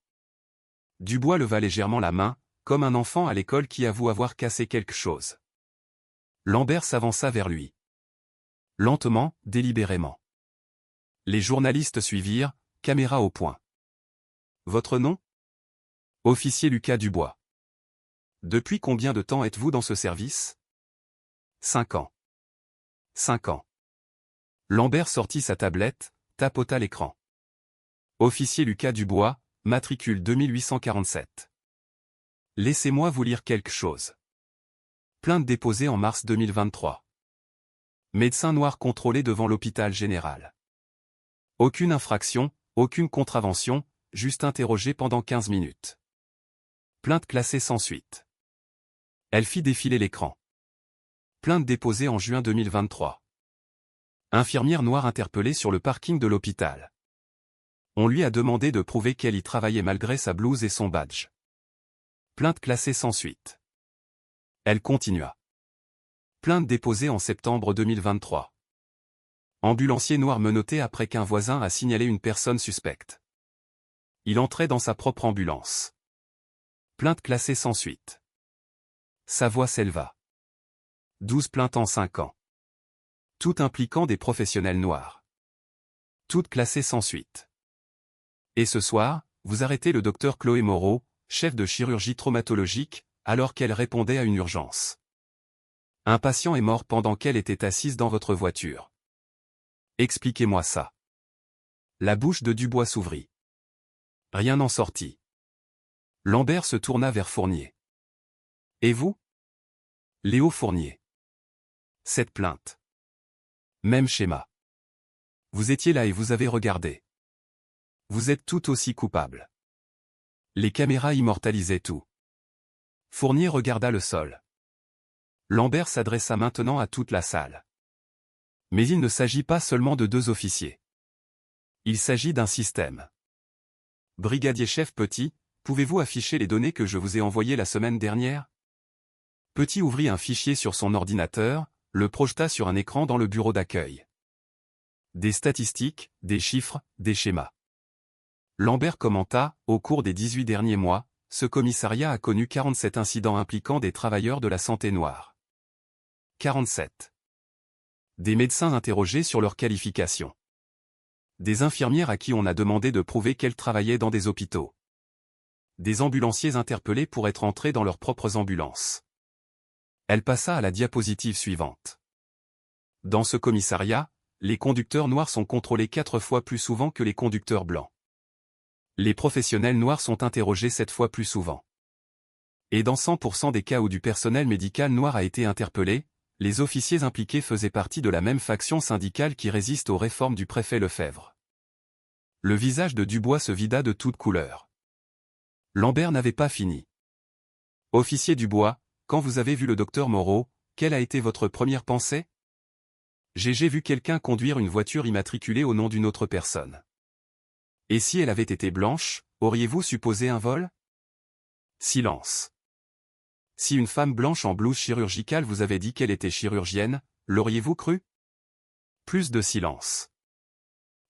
Dubois leva légèrement la main, comme un enfant à l'école qui avoue avoir cassé quelque chose. Lambert s'avança vers lui. Lentement, délibérément. Les journalistes suivirent, caméra au point. Votre nom? Officier Lucas Dubois. Depuis combien de temps êtes-vous dans ce service? 5 ans. 5 ans. Lambert sortit sa tablette, tapota l'écran. Officier Lucas Dubois, matricule 2847. Laissez-moi vous lire quelque chose. Plainte déposée en mars 2023. Médecin noir contrôlé devant l'hôpital général. Aucune infraction, aucune contravention, juste interrogé pendant 15 minutes. Plainte classée sans suite. Elle fit défiler l'écran. Plainte déposée en juin 2023. Infirmière noire interpellée sur le parking de l'hôpital. On lui a demandé de prouver qu'elle y travaillait malgré sa blouse et son badge. Plainte classée sans suite. Elle continua. Plainte déposée en septembre 2023. Ambulancier noir menotté après qu'un voisin a signalé une personne suspecte. Il entrait dans sa propre ambulance. Plainte classée sans suite. Sa voix s'éleva. 12 plaintes en 5 ans. Toutes impliquant des professionnels noirs. Toutes classées sans suite. Et ce soir, vous arrêtez le docteur Chloé Moreau, chef de chirurgie traumatologique, alors qu'elle répondait à une urgence. Un patient est mort pendant qu'elle était assise dans votre voiture. Expliquez-moi ça. La bouche de Dubois s'ouvrit. Rien n'en sortit. Lambert se tourna vers Fournier. Et vous? Léo Fournier. Cette plainte. Même schéma. Vous étiez là et vous avez regardé. Vous êtes tout aussi coupable. Les caméras immortalisaient tout. Fournier regarda le sol. Lambert s'adressa maintenant à toute la salle. Mais il ne s'agit pas seulement de 2 officiers. Il s'agit d'un système. Brigadier-chef Petit, pouvez-vous afficher les données que je vous ai envoyées la semaine dernière? Petit ouvrit un fichier sur son ordinateur, le projeta sur un écran dans le bureau d'accueil. Des statistiques, des chiffres, des schémas. Lambert commenta, au cours des 18 derniers mois, ce commissariat a connu 47 incidents impliquant des travailleurs de la santé noire. 47. Des médecins interrogés sur leur qualification. Des infirmières à qui on a demandé de prouver qu'elles travaillaient dans des hôpitaux. Des ambulanciers interpellés pour être entrés dans leurs propres ambulances. Elle passa à la diapositive suivante. Dans ce commissariat, les conducteurs noirs sont contrôlés 4 fois plus souvent que les conducteurs blancs. Les professionnels noirs sont interrogés 7 fois plus souvent. Et dans 100% des cas où du personnel médical noir a été interpellé, les officiers impliqués faisaient partie de la même faction syndicale qui résiste aux réformes du préfet Lefebvre. Le visage de Dubois se vida de toutes couleurs. Lambert n'avait pas fini. Officier Dubois, quand vous avez vu le docteur Moreau, quelle a été votre première pensée? J'ai vu quelqu'un conduire une voiture immatriculée au nom d'une autre personne. Et si elle avait été blanche, auriez-vous supposé un vol? Silence. Si une femme blanche en blouse chirurgicale vous avait dit qu'elle était chirurgienne, l'auriez-vous cru? Plus de silence.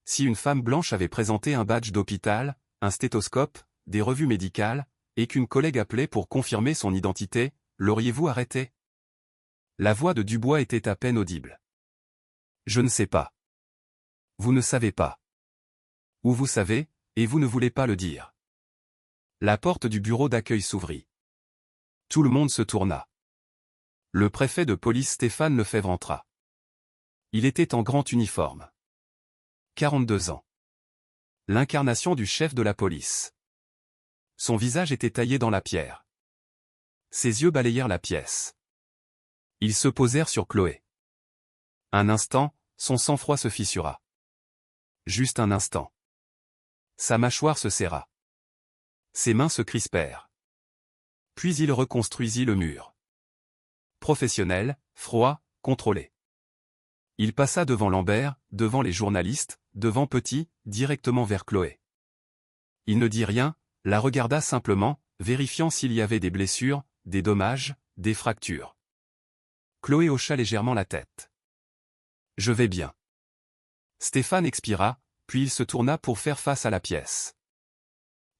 Si une femme blanche avait présenté un badge d'hôpital, un stéthoscope, des revues médicales, et qu'une collègue appelait pour confirmer son identité, l'auriez-vous arrêté? La voix de Dubois était à peine audible. Je ne sais pas. Vous ne savez pas. Ou vous savez, et vous ne voulez pas le dire. La porte du bureau d'accueil s'ouvrit. Tout le monde se tourna. Le préfet de police Stéphane Lefebvre entra. Il était en grand uniforme. 42 ans. L'incarnation du chef de la police. Son visage était taillé dans la pierre. Ses yeux balayèrent la pièce. Ils se posèrent sur Chloé. Un instant, son sang-froid se fissura. Juste un instant. Sa mâchoire se serra. Ses mains se crispèrent. Puis il reconstruisit le mur. Professionnel, froid, contrôlé. Il passa devant Lambert, devant les journalistes, devant Petit, directement vers Chloé. Il ne dit rien, la regarda simplement, vérifiant s'il y avait des blessures, des dommages, des fractures. Chloé hocha légèrement la tête. Je vais bien. Stéphane expira, puis il se tourna pour faire face à la pièce.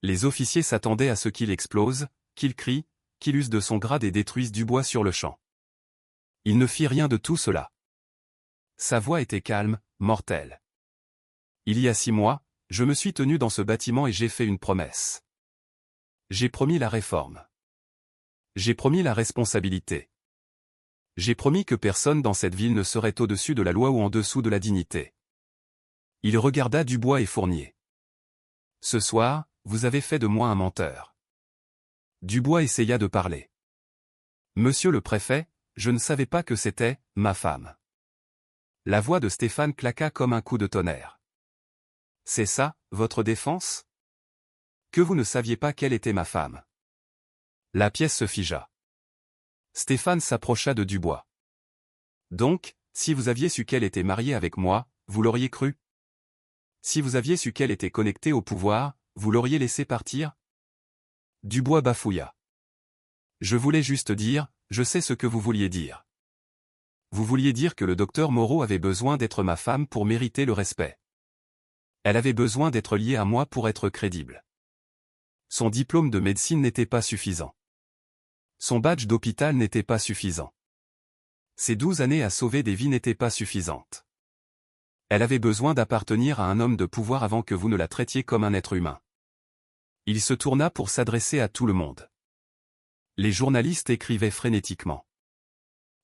Les officiers s'attendaient à ce qu'il explose, qu'il crie, qu'il use de son grade et détruise Dubois sur le champ. Il ne fit rien de tout cela. Sa voix était calme, mortelle. Il y a 6 mois, je me suis tenu dans ce bâtiment et j'ai fait une promesse. J'ai promis la réforme. J'ai promis la responsabilité. J'ai promis que personne dans cette ville ne serait au-dessus de la loi ou en dessous de la dignité. Il regarda Dubois et Fournier. Ce soir, vous avez fait de moi un menteur. Dubois essaya de parler. Monsieur le préfet, je ne savais pas que c'était ma femme. La voix de Stéphane claqua comme un coup de tonnerre. C'est ça, votre défense? Que vous ne saviez pas quelle était ma femme? La pièce se figea. Stéphane s'approcha de Dubois. Donc, si vous aviez su qu'elle était mariée avec moi, vous l'auriez cru? Si vous aviez su qu'elle était connectée au pouvoir, vous l'auriez laissée partir? Dubois bafouilla. Je voulais juste dire, je sais ce que vous vouliez dire. Vous vouliez dire que le docteur Moreau avait besoin d'être ma femme pour mériter le respect. Elle avait besoin d'être liée à moi pour être crédible. Son diplôme de médecine n'était pas suffisant. Son badge d'hôpital n'était pas suffisant. Ses 12 années à sauver des vies n'étaient pas suffisantes. Elle avait besoin d'appartenir à un homme de pouvoir avant que vous ne la traitiez comme un être humain. Il se tourna pour s'adresser à tout le monde. Les journalistes écrivaient frénétiquement.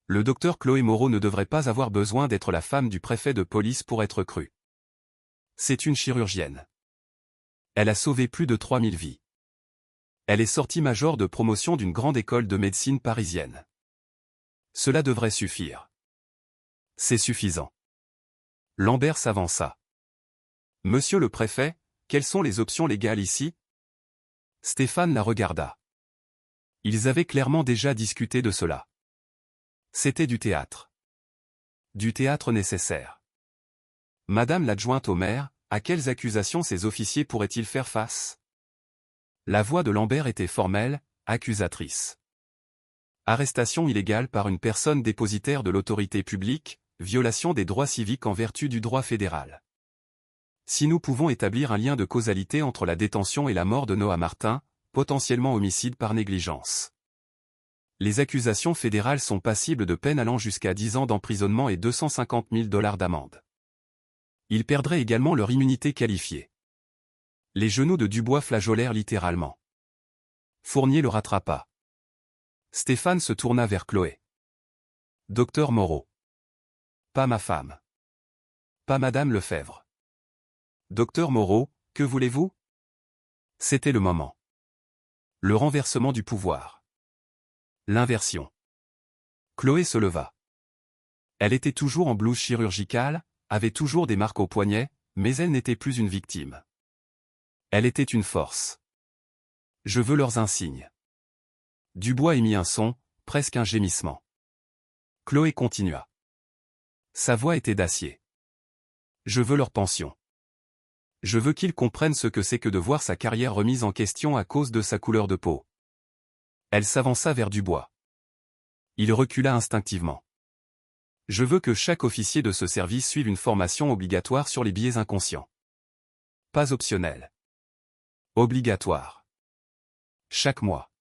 Le docteur Chloé Moreau ne devrait pas avoir besoin d'être la femme du préfet de police pour être crue. C'est une chirurgienne. Elle a sauvé plus de 3000 vies. Elle est sortie major de promotion d'une grande école de médecine parisienne. Cela devrait suffire. C'est suffisant. Lambert s'avança. Monsieur le préfet, quelles sont les options légales ici? Stéphane la regarda. Ils avaient clairement déjà discuté de cela. C'était du théâtre. Du théâtre nécessaire. Madame l'adjointe au maire, à quelles accusations ces officiers pourraient-ils faire face? La voix de Lambert était formelle, accusatrice. Arrestation illégale par une personne dépositaire de l'autorité publique, violation des droits civiques en vertu du droit fédéral. Si nous pouvons établir un lien de causalité entre la détention et la mort de Noah Martin, potentiellement homicide par négligence. Les accusations fédérales sont passibles de peines allant jusqu'à 10 ans d'emprisonnement et 250 000 $ d'amende. Ils perdraient également leur immunité qualifiée. Les genoux de Dubois flageolèrent littéralement. Fournier le rattrapa. Stéphane se tourna vers Chloé. Docteur Moreau. Pas ma femme. Pas Madame Lefebvre. Docteur Moreau, que voulez-vous? C'était le moment. Le renversement du pouvoir. L'inversion. Chloé se leva. Elle était toujours en blouse chirurgicale, avait toujours des marques au poignet, mais elle n'était plus une victime. Elle était une force. Je veux leurs insignes. Dubois émit un son, presque un gémissement. Chloé continua. Sa voix était d'acier. Je veux leur pension. Je veux qu'ils comprennent ce que c'est que de voir sa carrière remise en question à cause de sa couleur de peau. Elle s'avança vers Dubois. Il recula instinctivement. Je veux que chaque officier de ce service suive une formation obligatoire sur les biais inconscients. Pas optionnel. Obligatoire. Chaque mois.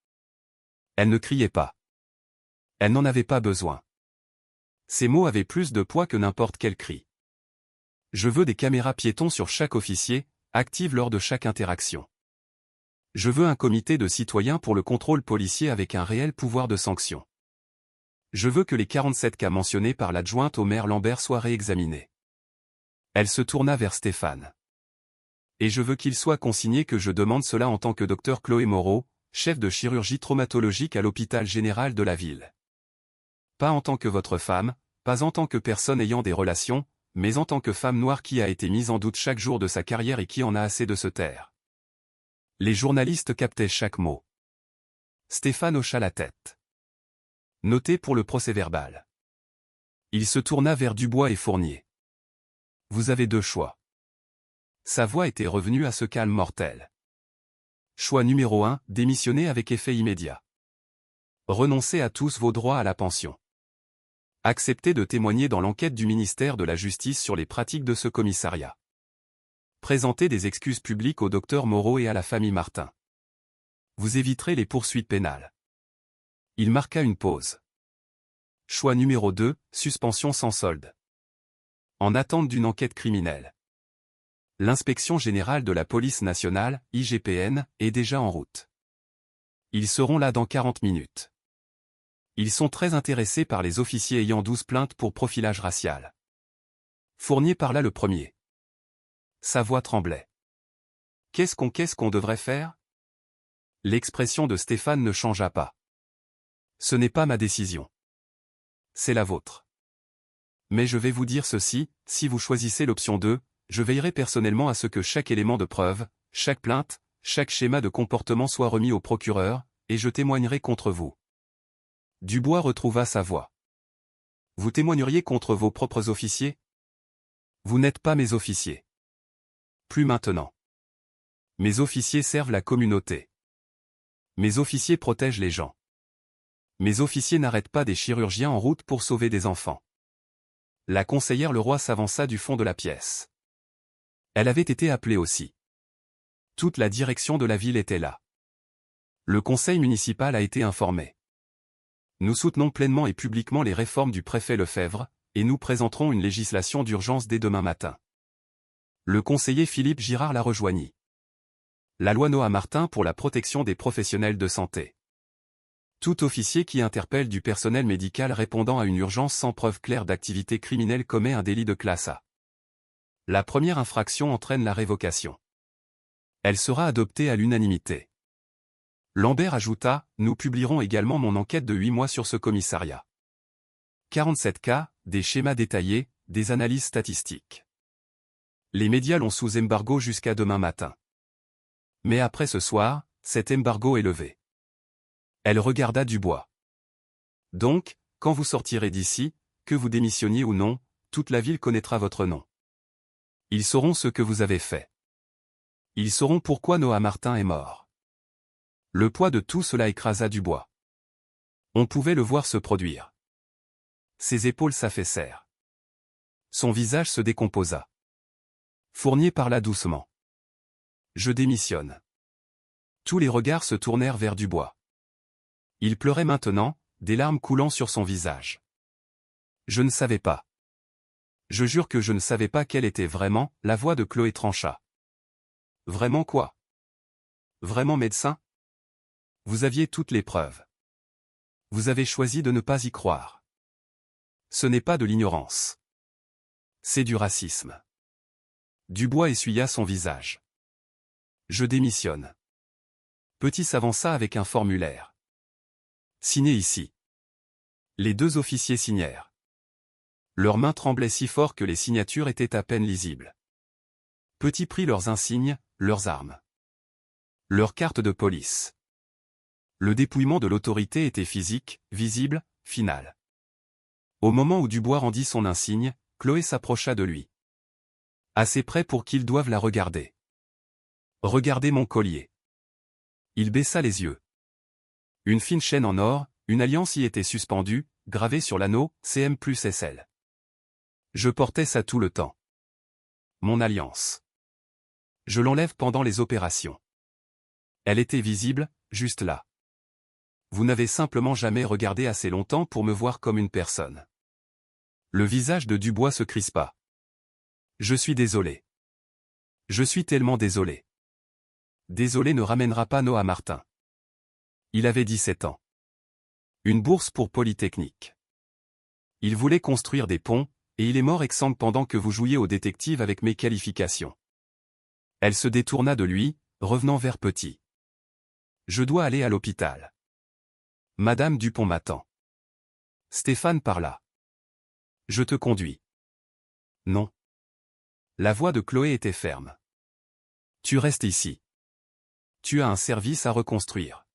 Elle ne criait pas. Elle n'en avait pas besoin. Ces mots avaient plus de poids que n'importe quel cri. Je veux des caméras piétons sur chaque officier, actives lors de chaque interaction. Je veux un comité de citoyens pour le contrôle policier avec un réel pouvoir de sanction. Je veux que les 47 cas mentionnés par l'adjointe au maire Lambert soient réexaminés. Elle se tourna vers Stéphane. Et je veux qu'il soit consigné que je demande cela en tant que docteur Chloé Moreau, chef de chirurgie traumatologique à l'hôpital général de la ville. Pas en tant que votre femme, pas en tant que personne ayant des relations, mais en tant que femme noire qui a été mise en doute chaque jour de sa carrière et qui en a assez de se taire. Les journalistes captaient chaque mot. Stéphane hocha la tête. Notez pour le procès-verbal. Il se tourna vers Dubois et Fournier. Vous avez 2 choix. Sa voix était revenue à ce calme mortel. Choix numéro 1, démissionner avec effet immédiat. Renoncez à tous vos droits à la pension. Accepter de témoigner dans l'enquête du ministère de la Justice sur les pratiques de ce commissariat. Présenter des excuses publiques au docteur Moreau et à la famille Martin. Vous éviterez les poursuites pénales. Il marqua une pause. Choix numéro 2, suspension sans solde. En attente d'une enquête criminelle. L'inspection générale de la police nationale, IGPN, est déjà en route. Ils seront là dans 40 minutes. Ils sont très intéressés par les officiers ayant 12 plaintes pour profilage racial. Fournier parla le premier. Sa voix tremblait. Qu'est-ce qu'on devrait faire? L'expression de Stéphane ne changea pas. Ce n'est pas ma décision. C'est la vôtre. Mais je vais vous dire ceci, si vous choisissez l'option 2, je veillerai personnellement à ce que chaque élément de preuve, chaque plainte, chaque schéma de comportement soit remis au procureur, et je témoignerai contre vous. Dubois retrouva sa voix. Vous témoigneriez contre vos propres officiers? Vous n'êtes pas mes officiers. Plus maintenant. Mes officiers servent la communauté. Mes officiers protègent les gens. Mes officiers n'arrêtent pas des chirurgiens en route pour sauver des enfants. La conseillère Leroy s'avança du fond de la pièce. Elle avait été appelée aussi. Toute la direction de la ville était là. Le conseil municipal a été informé. Nous soutenons pleinement et publiquement les réformes du préfet Lefebvre, et nous présenterons une législation d'urgence dès demain matin. Le conseiller Philippe Girard la rejoignit. La loi Noah Martin pour la protection des professionnels de santé. Tout officier qui interpelle du personnel médical répondant à une urgence sans preuve claire d'activité criminelle commet un délit de classe A. La première infraction entraîne la révocation. Elle sera adoptée à l'unanimité. Lambert ajouta, nous publierons également mon enquête de 8 mois sur ce commissariat. 47 cas, des schémas détaillés, des analyses statistiques. Les médias l'ont sous embargo jusqu'à demain matin. Mais après ce soir, cet embargo est levé. Elle regarda Dubois. Donc, quand vous sortirez d'ici, que vous démissionniez ou non, toute la ville connaîtra votre nom. Ils sauront ce que vous avez fait. Ils sauront pourquoi Noah Martin est mort. Le poids de tout cela écrasa Dubois. On pouvait le voir se produire. Ses épaules s'affaissèrent. Son visage se décomposa. Fournier parla doucement. Je démissionne. Tous les regards se tournèrent vers Dubois. Il pleurait maintenant, des larmes coulant sur son visage. Je ne savais pas. Je jure que je ne savais pas quelle était vraiment, la voix de Chloé trancha. Vraiment quoi? Vraiment médecin? Vous aviez toutes les preuves. Vous avez choisi de ne pas y croire. Ce n'est pas de l'ignorance. C'est du racisme. Dubois essuya son visage. Je démissionne. Petit s'avança avec un formulaire. Signez ici. Les 2 officiers signèrent. Leurs mains tremblaient si fort que les signatures étaient à peine lisibles. Petit prit leurs insignes, leurs armes. Leurs cartes de police. Le dépouillement de l'autorité était physique, visible, final. Au moment où Dubois rendit son insigne, Chloé s'approcha de lui. Assez près pour qu'il doive la regarder. Regardez mon collier. Il baissa les yeux. Une fine chaîne en or, une alliance y était suspendue, gravée sur l'anneau, CM plus SL. Je portais ça tout le temps. Mon alliance. Je l'enlève pendant les opérations. Elle était visible, juste là. Vous n'avez simplement jamais regardé assez longtemps pour me voir comme une personne. Le visage de Dubois se crispa. Je suis désolé. Je suis tellement désolé. Désolé ne ramènera pas Noah Martin. Il avait 17 ans. Une bourse pour Polytechnique. Il voulait construire des ponts, et il est mort exsangue pendant que vous jouiez au détective avec mes qualifications. Elle se détourna de lui, revenant vers Petit. Je dois aller à l'hôpital. Madame Dupont m'attend. Stéphane parla. Je te conduis. Non. La voix de Chloé était ferme. Tu restes ici. Tu as un service à reconstruire.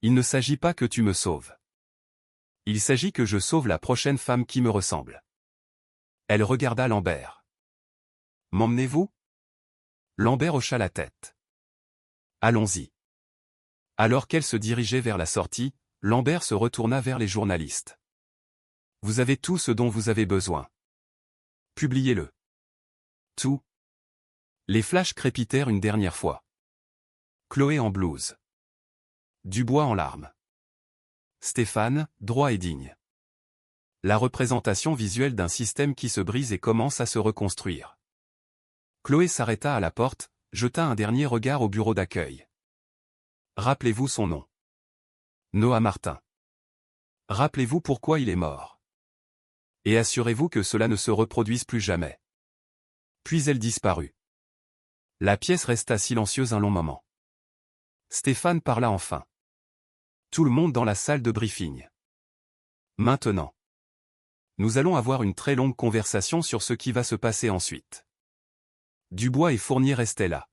Il ne s'agit pas que tu me sauves. Il s'agit que je sauve la prochaine femme qui me ressemble. Elle regarda Lambert. M'emmenez-vous? Lambert hocha la tête. Allons-y. Alors qu'elle se dirigeait vers la sortie, Lambert se retourna vers les journalistes. Vous avez tout ce dont vous avez besoin. Publiez-le. Tout. Les flashs crépitèrent une dernière fois. Chloé en blouse. Dubois en larmes. Stéphane, droit et digne. La représentation visuelle d'un système qui se brise et commence à se reconstruire. Chloé s'arrêta à la porte, jeta un dernier regard au bureau d'accueil. Rappelez-vous son nom. Noah Martin. Rappelez-vous pourquoi il est mort. Et assurez-vous que cela ne se reproduise plus jamais. Puis elle disparut. La pièce resta silencieuse un long moment. Stéphane parla enfin. Tout le monde dans la salle de briefing. Maintenant. Nous allons avoir une très longue conversation sur ce qui va se passer ensuite. Dubois et Fournier restaient là.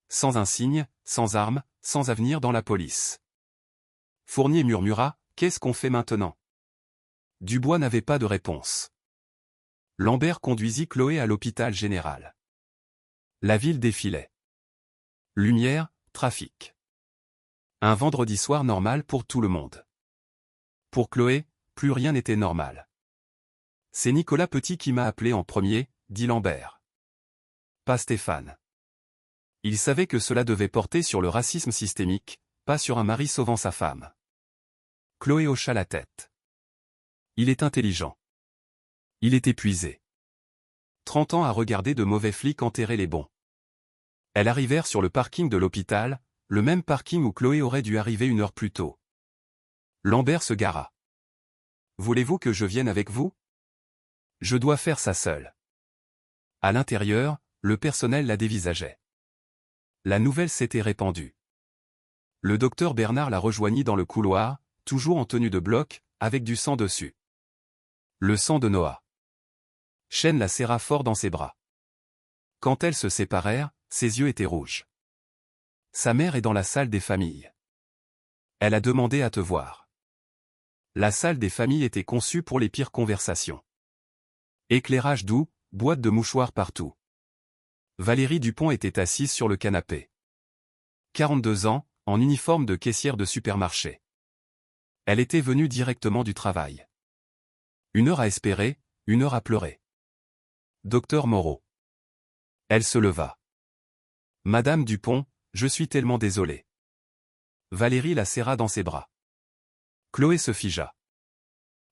Sans insigne, sans armes, sans avenir dans la police. Fournier murmura, « Qu'est-ce qu'on fait maintenant ?» Dubois n'avait pas de réponse. Lambert conduisit Chloé à l'hôpital général. La ville défilait. Lumière, trafic. Un vendredi soir normal pour tout le monde. Pour Chloé, plus rien n'était normal. « C'est Nicolas Petit qui m'a appelé en premier », dit Lambert. Pas Stéphane. Il savait que cela devait porter sur le racisme systémique, pas sur un mari sauvant sa femme. Chloé hocha la tête. Il est intelligent. Il est épuisé. 30 ans à regarder de mauvais flics enterrer les bons. Elles arrivèrent sur le parking de l'hôpital, le même parking où Chloé aurait dû arriver une heure plus tôt. Lambert se gara. « Voulez-vous que je vienne avec vous ? Je dois faire ça seul. » À l'intérieur, le personnel la dévisageait. La nouvelle s'était répandue. Le docteur Bernard la rejoignit dans le couloir, toujours en tenue de bloc, avec du sang dessus. Le sang de Noah. Chen la serra fort dans ses bras. Quand elles se séparèrent, ses yeux étaient rouges. Sa mère est dans la salle des familles. Elle a demandé à te voir. La salle des familles était conçue pour les pires conversations. Éclairage doux, boîte de mouchoirs partout. Valérie Dupont était assise sur le canapé. 42 ans, en uniforme de caissière de supermarché. Elle était venue directement du travail. 1 heure à espérer, 1 heure à pleurer. Docteur Moreau. Elle se leva. Madame Dupont, je suis tellement désolée. Valérie la serra dans ses bras. Chloé se figea.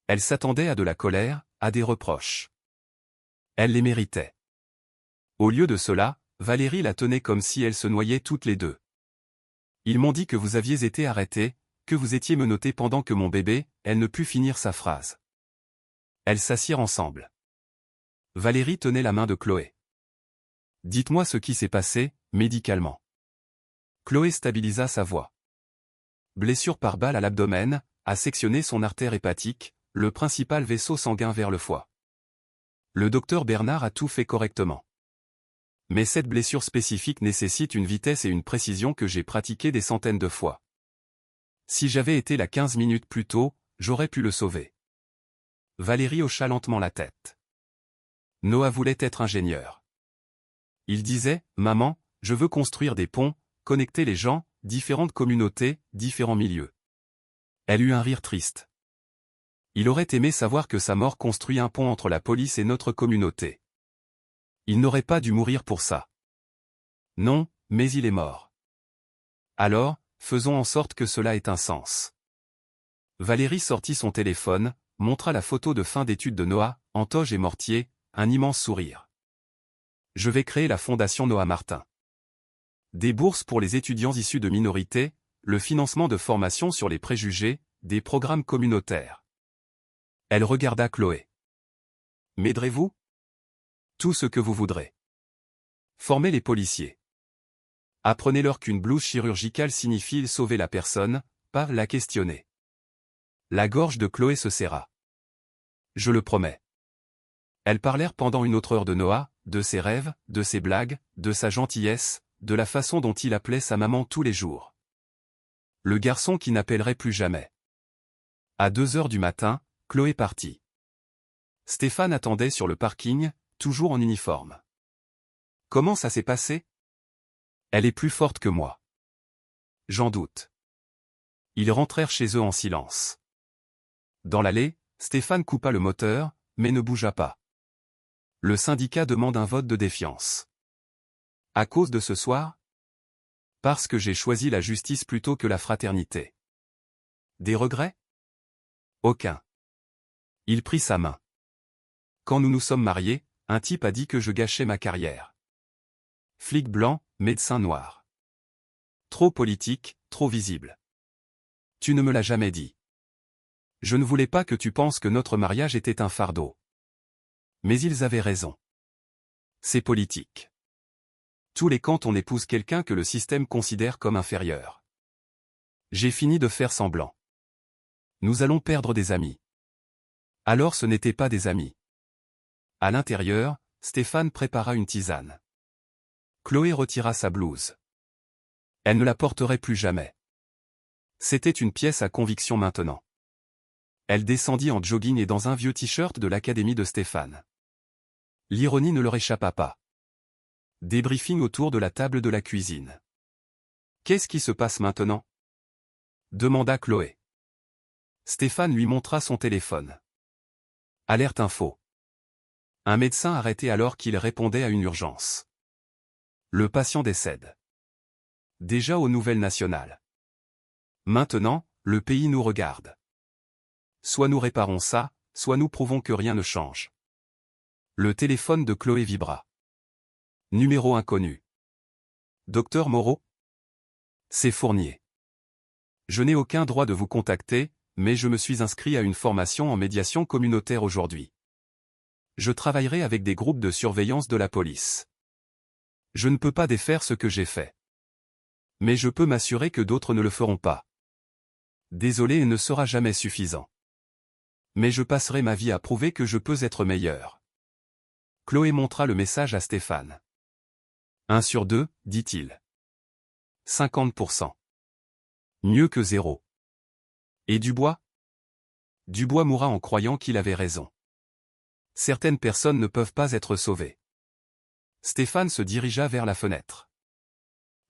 Elle s'attendait à de la colère, à des reproches. Elle les méritait. Au lieu de cela, Valérie la tenait comme si elles se noyaient toutes les deux. Ils m'ont dit que vous aviez été arrêté, que vous étiez menotté pendant que mon bébé, elle ne put finir sa phrase. Elles s'assirent ensemble. Valérie tenait la main de Chloé. Dites-moi ce qui s'est passé, médicalement. Chloé stabilisa sa voix. Blessure par balle à l'abdomen, a sectionné son artère hépatique, le principal vaisseau sanguin vers le foie. Le docteur Bernard a tout fait correctement. Mais cette blessure spécifique nécessite une vitesse et une précision que j'ai pratiquées des centaines de fois. Si j'avais été là 15 minutes plus tôt, j'aurais pu le sauver. Valérie hocha lentement la tête. Noah voulait être ingénieur. Il disait, « Maman, je veux construire des ponts, connecter les gens, différentes communautés, différents milieux. » Elle eut un rire triste. Il aurait aimé savoir que sa mort construit un pont entre la police et notre communauté. Il n'aurait pas dû mourir pour ça. Non, mais il est mort. Alors, faisons en sorte que cela ait un sens. Valérie sortit son téléphone, montra la photo de fin d'études de Noah, en toge et mortier, un immense sourire. Je vais créer la fondation Noah Martin. Des bourses pour les étudiants issus de minorités, le financement de formations sur les préjugés, des programmes communautaires. Elle regarda Chloé. M'aiderez-vous ? Tout ce que vous voudrez. Formez les policiers. Apprenez-leur qu'une blouse chirurgicale signifie sauver la personne, pas la questionner. La gorge de Chloé se serra. Je le promets. Elles parlèrent pendant une autre heure de Noah, de ses rêves, de ses blagues, de sa gentillesse, de la façon dont il appelait sa maman tous les jours. Le garçon qui n'appellerait plus jamais. À 2 heures du matin, Chloé partit. Stéphane attendait sur le parking, toujours en uniforme. Comment ça s'est passé ? Elle est plus forte que moi. J'en doute. Ils rentrèrent chez eux en silence. Dans l'allée, Stéphane coupa le moteur, mais ne bougea pas. Le syndicat demande un vote de défiance. À cause de ce soir? Parce que j'ai choisi la justice plutôt que la fraternité. Des regrets? Aucun. Il prit sa main. Quand nous nous sommes mariés, un type a dit que je gâchais ma carrière. Flic blanc, médecin noir. Trop politique, trop visible. Tu ne me l'as jamais dit. Je ne voulais pas que tu penses que notre mariage était un fardeau. Mais ils avaient raison. C'est politique. Tous les quand on épouse quelqu'un que le système considère comme inférieur. J'ai fini de faire semblant. Nous allons perdre des amis. Alors ce n'étaient pas des amis. À l'intérieur, Stéphane prépara une tisane. Chloé retira sa blouse. Elle ne la porterait plus jamais. C'était une pièce à conviction maintenant. Elle descendit en jogging et dans un vieux t-shirt de l'académie de Stéphane. L'ironie ne leur échappa pas. Débriefing autour de la table de la cuisine. Qu'est-ce qui se passe maintenant? Demanda Chloé. Stéphane lui montra son téléphone. Alerte info. Un médecin arrêté alors qu'il répondait à une urgence. Le patient décède. Déjà aux nouvelles nationales. Maintenant, le pays nous regarde. Soit nous réparons ça, soit nous prouvons que rien ne change. Le téléphone de Chloé vibra. Numéro inconnu. Docteur Moreau? C'est Fournier. Je n'ai aucun droit de vous contacter, mais je me suis inscrit à une formation en médiation communautaire aujourd'hui. Je travaillerai avec des groupes de surveillance de la police. Je ne peux pas défaire ce que j'ai fait. Mais je peux m'assurer que d'autres ne le feront pas. Désolé et ne sera jamais suffisant. Mais je passerai ma vie à prouver que je peux être meilleur. Chloé montra le message à Stéphane. 1 sur 2, dit-il. 50%. Mieux que 0. Et Dubois? Dubois mourra en croyant qu'il avait raison. Certaines personnes ne peuvent pas être sauvées. Stéphane se dirigea vers la fenêtre.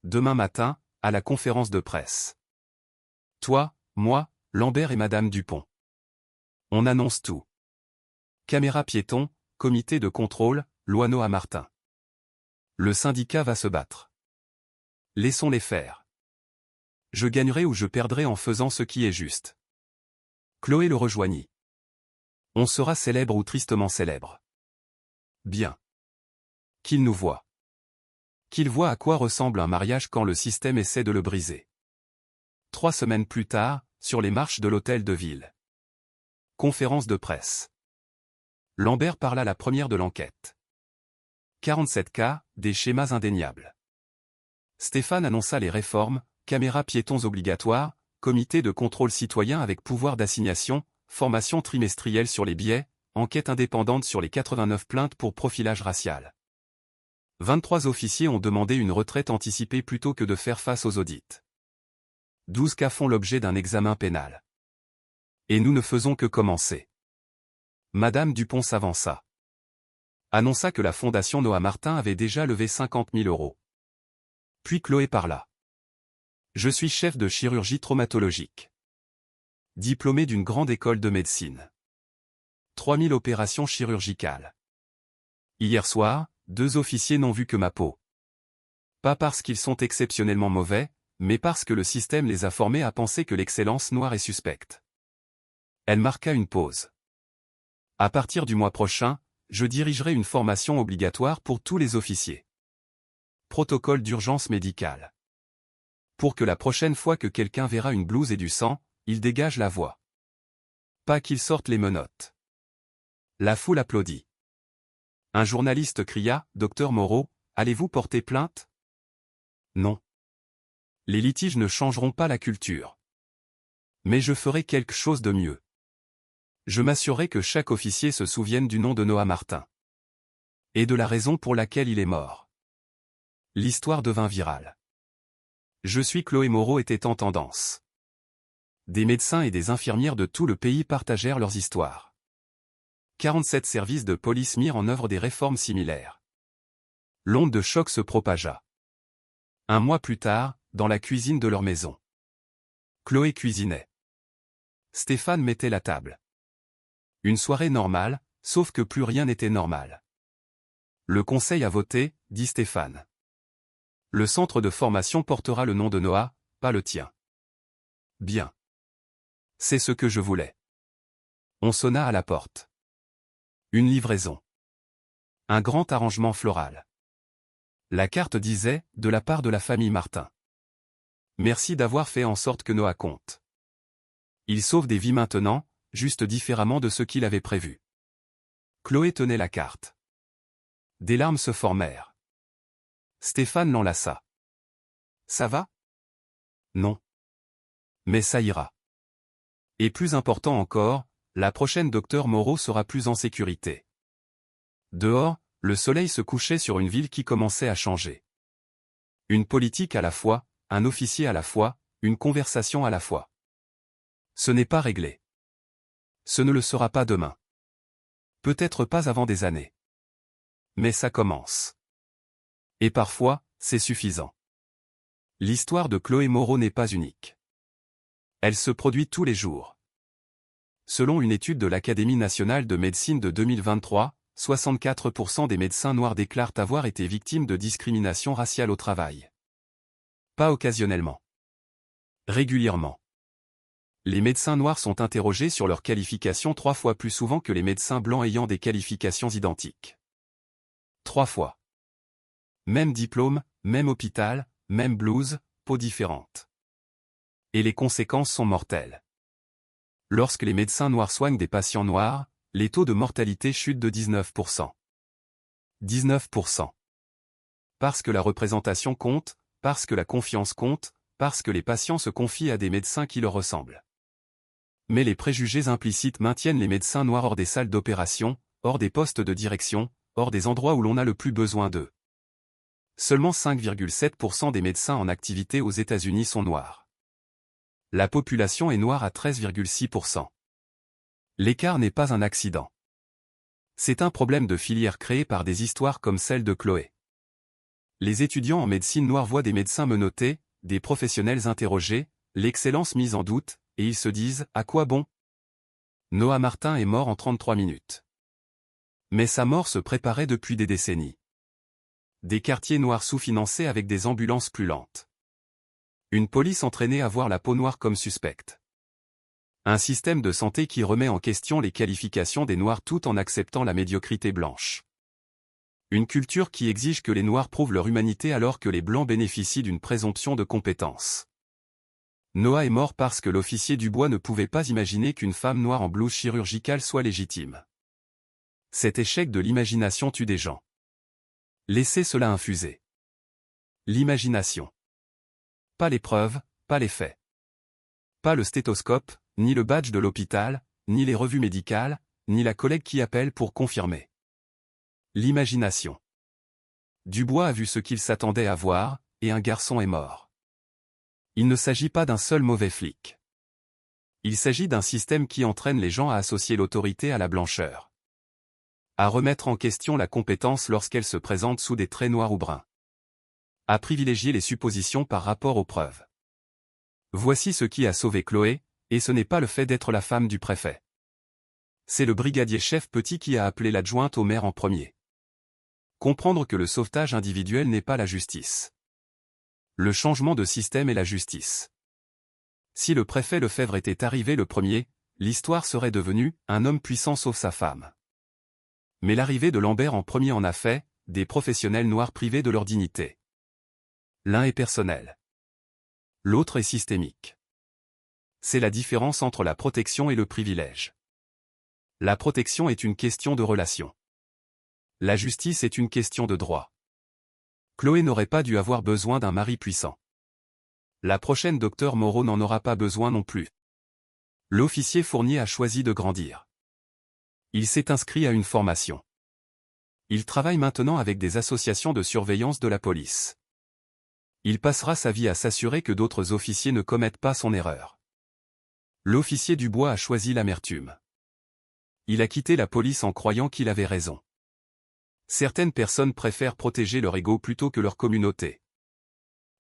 Demain matin, à la conférence de presse. Toi, moi, Lambert et Madame Dupont. On annonce tout. Caméra piéton, comité de contrôle, Loineau à Martin. Le syndicat va se battre. Laissons-les faire. Je gagnerai ou je perdrai en faisant ce qui est juste. Chloé le rejoignit. On sera célèbre ou tristement célèbre. Bien. Qu'il nous voie. Qu'il voie à quoi ressemble un mariage quand le système essaie de le briser. 3 semaines plus tard, sur les marches de l'hôtel de ville. Conférence de presse. Lambert parla la première de l'enquête. 47 cas, des schémas indéniables. Stéphane annonça les réformes, caméras piétons obligatoires, comité de contrôle citoyen avec pouvoir d'assignation, formation trimestrielle sur les biais, enquête indépendante sur les 89 plaintes pour profilage racial. 23 officiers ont demandé une retraite anticipée plutôt que de faire face aux audits. 12 cas font l'objet d'un examen pénal. Et nous ne faisons que commencer. Madame Dupont s'avança. Annonça que la fondation Noah Martin avait déjà levé 50 000 €. Puis Chloé parla. Je suis chef de chirurgie traumatologique. Diplômé d'une grande école de médecine. 3000 opérations chirurgicales. Hier soir, 2 officiers n'ont vu que ma peau. Pas parce qu'ils sont exceptionnellement mauvais, mais parce que le système les a formés à penser que l'excellence noire est suspecte. Elle marqua une pause. À partir du mois prochain, je dirigerai une formation obligatoire pour tous les officiers. Protocole d'urgence médicale. Pour que la prochaine fois que quelqu'un verra une blouse et du sang, il dégage la voix. Pas qu'il sorte les menottes. La foule applaudit. Un journaliste cria, « Docteur Moreau, allez-vous porter plainte ?» Non. Les litiges ne changeront pas la culture. Mais je ferai quelque chose de mieux. Je m'assurerai que chaque officier se souvienne du nom de Noah Martin. Et de la raison pour laquelle il est mort. L'histoire devint virale. Je suis Chloé Moreau était en tendance. Des médecins et des infirmières de tout le pays partagèrent leurs histoires. 47 services de police mirent en œuvre des réformes similaires. L'onde de choc se propagea. Un mois plus tard, dans la cuisine de leur maison. Chloé cuisinait. Stéphane mettait la table. Une soirée normale, sauf que plus rien n'était normal. Le conseil a voté, dit Stéphane. Le centre de formation portera le nom de Noah, pas le tien. Bien. C'est ce que je voulais. On sonna à la porte. Une livraison. Un grand arrangement floral. La carte disait, de la part de la famille Martin. Merci d'avoir fait en sorte que Noah compte. Il sauve des vies maintenant, juste différemment de ce qu'il avait prévu. Chloé tenait la carte. Des larmes se formèrent. Stéphane l'enlaça. Ça va? Non. Mais ça ira. Et plus important encore, la prochaine docteur Moreau sera plus en sécurité. Dehors, le soleil se couchait sur une ville qui commençait à changer. Une politique à la fois, un officier à la fois, une conversation à la fois. Ce n'est pas réglé. Ce ne le sera pas demain. Peut-être pas avant des années. Mais ça commence. Et parfois, c'est suffisant. L'histoire de Chloé Moreau n'est pas unique. Elle se produit tous les jours. Selon une étude de l'Académie nationale de médecine de 2023, 64% des médecins noirs déclarent avoir été victimes de discrimination raciale au travail. Pas occasionnellement. Régulièrement. Les médecins noirs sont interrogés sur leurs qualifications 3 fois plus souvent que les médecins blancs ayant des qualifications identiques. 3 fois. Même diplôme, même hôpital, même blouse, peau différente. Et les conséquences sont mortelles. Lorsque les médecins noirs soignent des patients noirs, les taux de mortalité chutent de 19%. 19%. Parce que la représentation compte, parce que la confiance compte, parce que les patients se confient à des médecins qui leur ressemblent. Mais les préjugés implicites maintiennent les médecins noirs hors des salles d'opération, hors des postes de direction, hors des endroits où l'on a le plus besoin d'eux. Seulement 5,7% des médecins en activité aux États-Unis sont noirs. La population est noire à 13,6%. L'écart n'est pas un accident. C'est un problème de filière créé par des histoires comme celle de Chloé. Les étudiants en médecine noire voient des médecins menottés, des professionnels interrogés, l'excellence mise en doute, et ils se disent « À quoi bon ?» Noah Martin est mort en 33 minutes. Mais sa mort se préparait depuis des décennies. Des quartiers noirs sous-financés avec des ambulances plus lentes. Une police entraînée à voir la peau noire comme suspecte. Un système de santé qui remet en question les qualifications des noirs tout en acceptant la médiocrité blanche. Une culture qui exige que les noirs prouvent leur humanité alors que les blancs bénéficient d'une présomption de compétence. Noah est mort parce que l'officier du bois ne pouvait pas imaginer qu'une femme noire en blouse chirurgicale soit légitime. Cet échec de l'imagination tue des gens. Laissez cela infuser. L'imagination. Pas les preuves, pas les faits. Pas le stéthoscope, ni le badge de l'hôpital, ni les revues médicales, ni la collègue qui appelle pour confirmer. L'imagination. Dubois a vu ce qu'il s'attendait à voir, et un garçon est mort. Il ne s'agit pas d'un seul mauvais flic. Il s'agit d'un système qui entraîne les gens à associer l'autorité à la blancheur. À remettre en question la compétence lorsqu'elle se présente sous des traits noirs ou bruns. À privilégier les suppositions par rapport aux preuves. Voici ce qui a sauvé Chloé, et ce n'est pas le fait d'être la femme du préfet. C'est le brigadier-chef Petit qui a appelé l'adjointe au maire en premier. Comprendre que le sauvetage individuel n'est pas la justice. Le changement de système est la justice. Si le préfet Lefebvre était arrivé le premier, l'histoire serait devenue « un homme puissant sauve sa femme ». Mais l'arrivée de Lambert en premier en a fait des professionnels noirs privés de leur dignité. L'un est personnel. L'autre est systémique. C'est la différence entre la protection et le privilège. La protection est une question de relation. La justice est une question de droit. Chloé n'aurait pas dû avoir besoin d'un mari puissant. La prochaine docteur Moreau n'en aura pas besoin non plus. L'officier Fournier a choisi de grandir. Il s'est inscrit à une formation. Il travaille maintenant avec des associations de surveillance de la police. Il passera sa vie à s'assurer que d'autres officiers ne commettent pas son erreur. L'officier Dubois a choisi l'amertume. Il a quitté la police en croyant qu'il avait raison. Certaines personnes préfèrent protéger leur ego plutôt que leur communauté.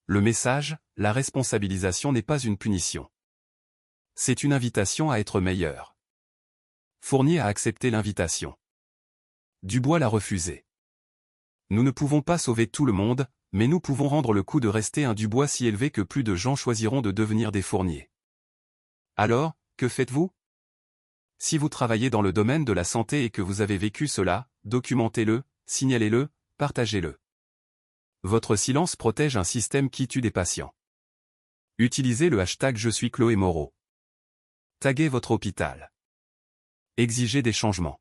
Le message, la responsabilisation n'est pas une punition. C'est une invitation à être meilleur. Fournier a accepté l'invitation. Dubois l'a refusé. Nous ne pouvons pas sauver tout le monde, mais nous pouvons rendre le coût de rester un Dubois si élevé que plus de gens choisiront de devenir des Fournier. Alors, que faites-vous? Si vous travaillez dans le domaine de la santé et que vous avez vécu cela, documentez-le, signalez-le, partagez-le. Votre silence protège un système qui tue des patients. Utilisez le hashtag Je suis Chloé Moreau. Taguez votre hôpital. Exigez des changements.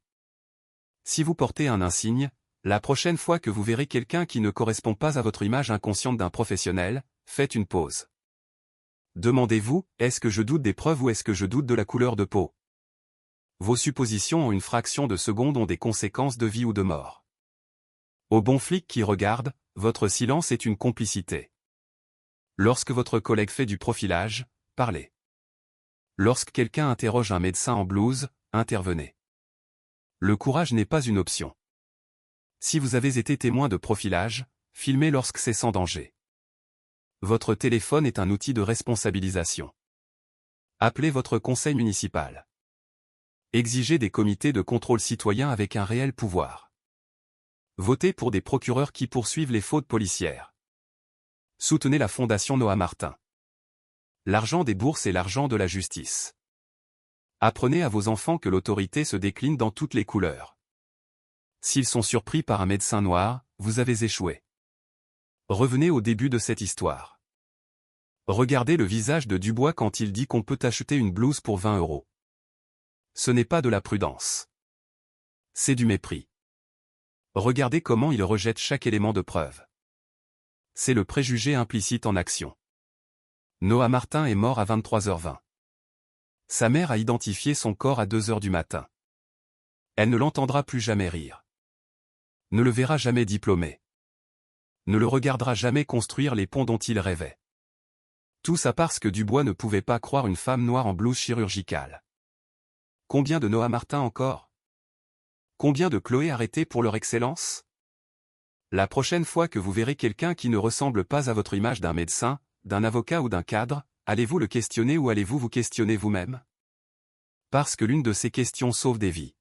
Si vous portez un insigne, la prochaine fois que vous verrez quelqu'un qui ne correspond pas à votre image inconsciente d'un professionnel, faites une pause. Demandez-vous, est-ce que je doute des preuves ou est-ce que je doute de la couleur de peau? Vos suppositions en une fraction de seconde ont des conséquences de vie ou de mort. Au bon flic qui regarde, votre silence est une complicité. Lorsque votre collègue fait du profilage, parlez. Lorsque quelqu'un interroge un médecin en blouse, intervenez. Le courage n'est pas une option. Si vous avez été témoin de profilage, filmez lorsque c'est sans danger. Votre téléphone est un outil de responsabilisation. Appelez votre conseil municipal. Exigez des comités de contrôle citoyen avec un réel pouvoir. Votez pour des procureurs qui poursuivent les fautes policières. Soutenez la Fondation Noah Martin. L'argent des bourses est l'argent de la justice. Apprenez à vos enfants que l'autorité se décline dans toutes les couleurs. S'ils sont surpris par un médecin noir, vous avez échoué. Revenez au début de cette histoire. Regardez le visage de Dubois quand il dit qu'on peut acheter une blouse pour 20 €. Ce n'est pas de la prudence. C'est du mépris. Regardez comment il rejette chaque élément de preuve. C'est le préjugé implicite en action. Noah Martin est mort à 23h20. Sa mère a identifié son corps à 2h du matin. Elle ne l'entendra plus jamais rire. Ne le verra jamais diplômé. Ne le regardera jamais construire les ponts dont il rêvait. Tout ça parce que Dubois ne pouvait pas croire une femme noire en blouse chirurgicale. Combien de Noah Martin encore? Combien de Chloé arrêtés pour leur excellence? La prochaine fois que vous verrez quelqu'un qui ne ressemble pas à votre image d'un médecin, d'un avocat ou d'un cadre, allez-vous le questionner ou allez-vous vous questionner vous-même? Parce que l'une de ces questions sauve des vies.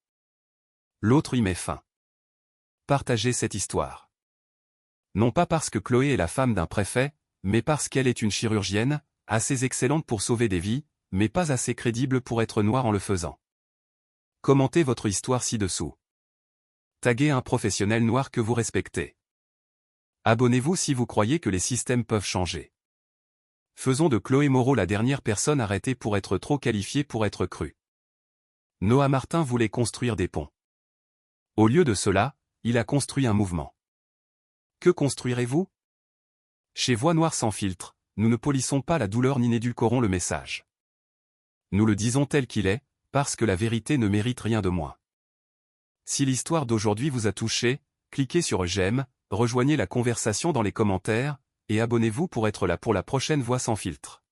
L'autre y met fin. Partagez cette histoire. Non pas parce que Chloé est la femme d'un préfet, mais parce qu'elle est une chirurgienne, assez excellente pour sauver des vies, mais pas assez crédible pour être noire en le faisant. Commentez votre histoire ci-dessous. Taguez un professionnel noir que vous respectez. Abonnez-vous si vous croyez que les systèmes peuvent changer. Faisons de Chloé Moreau la dernière personne arrêtée pour être trop qualifiée pour être crue. Noah Martin voulait construire des ponts. Au lieu de cela, il a construit un mouvement. Que construirez-vous? Chez Voix Noire sans filtre, nous ne polissons pas la douleur ni n'édulcorons le message. Nous le disons tel qu'il est, parce que la vérité ne mérite rien de moins. Si l'histoire d'aujourd'hui vous a touché, cliquez sur j'aime, rejoignez la conversation dans les commentaires, et abonnez-vous pour être là pour la prochaine Voix sans filtre.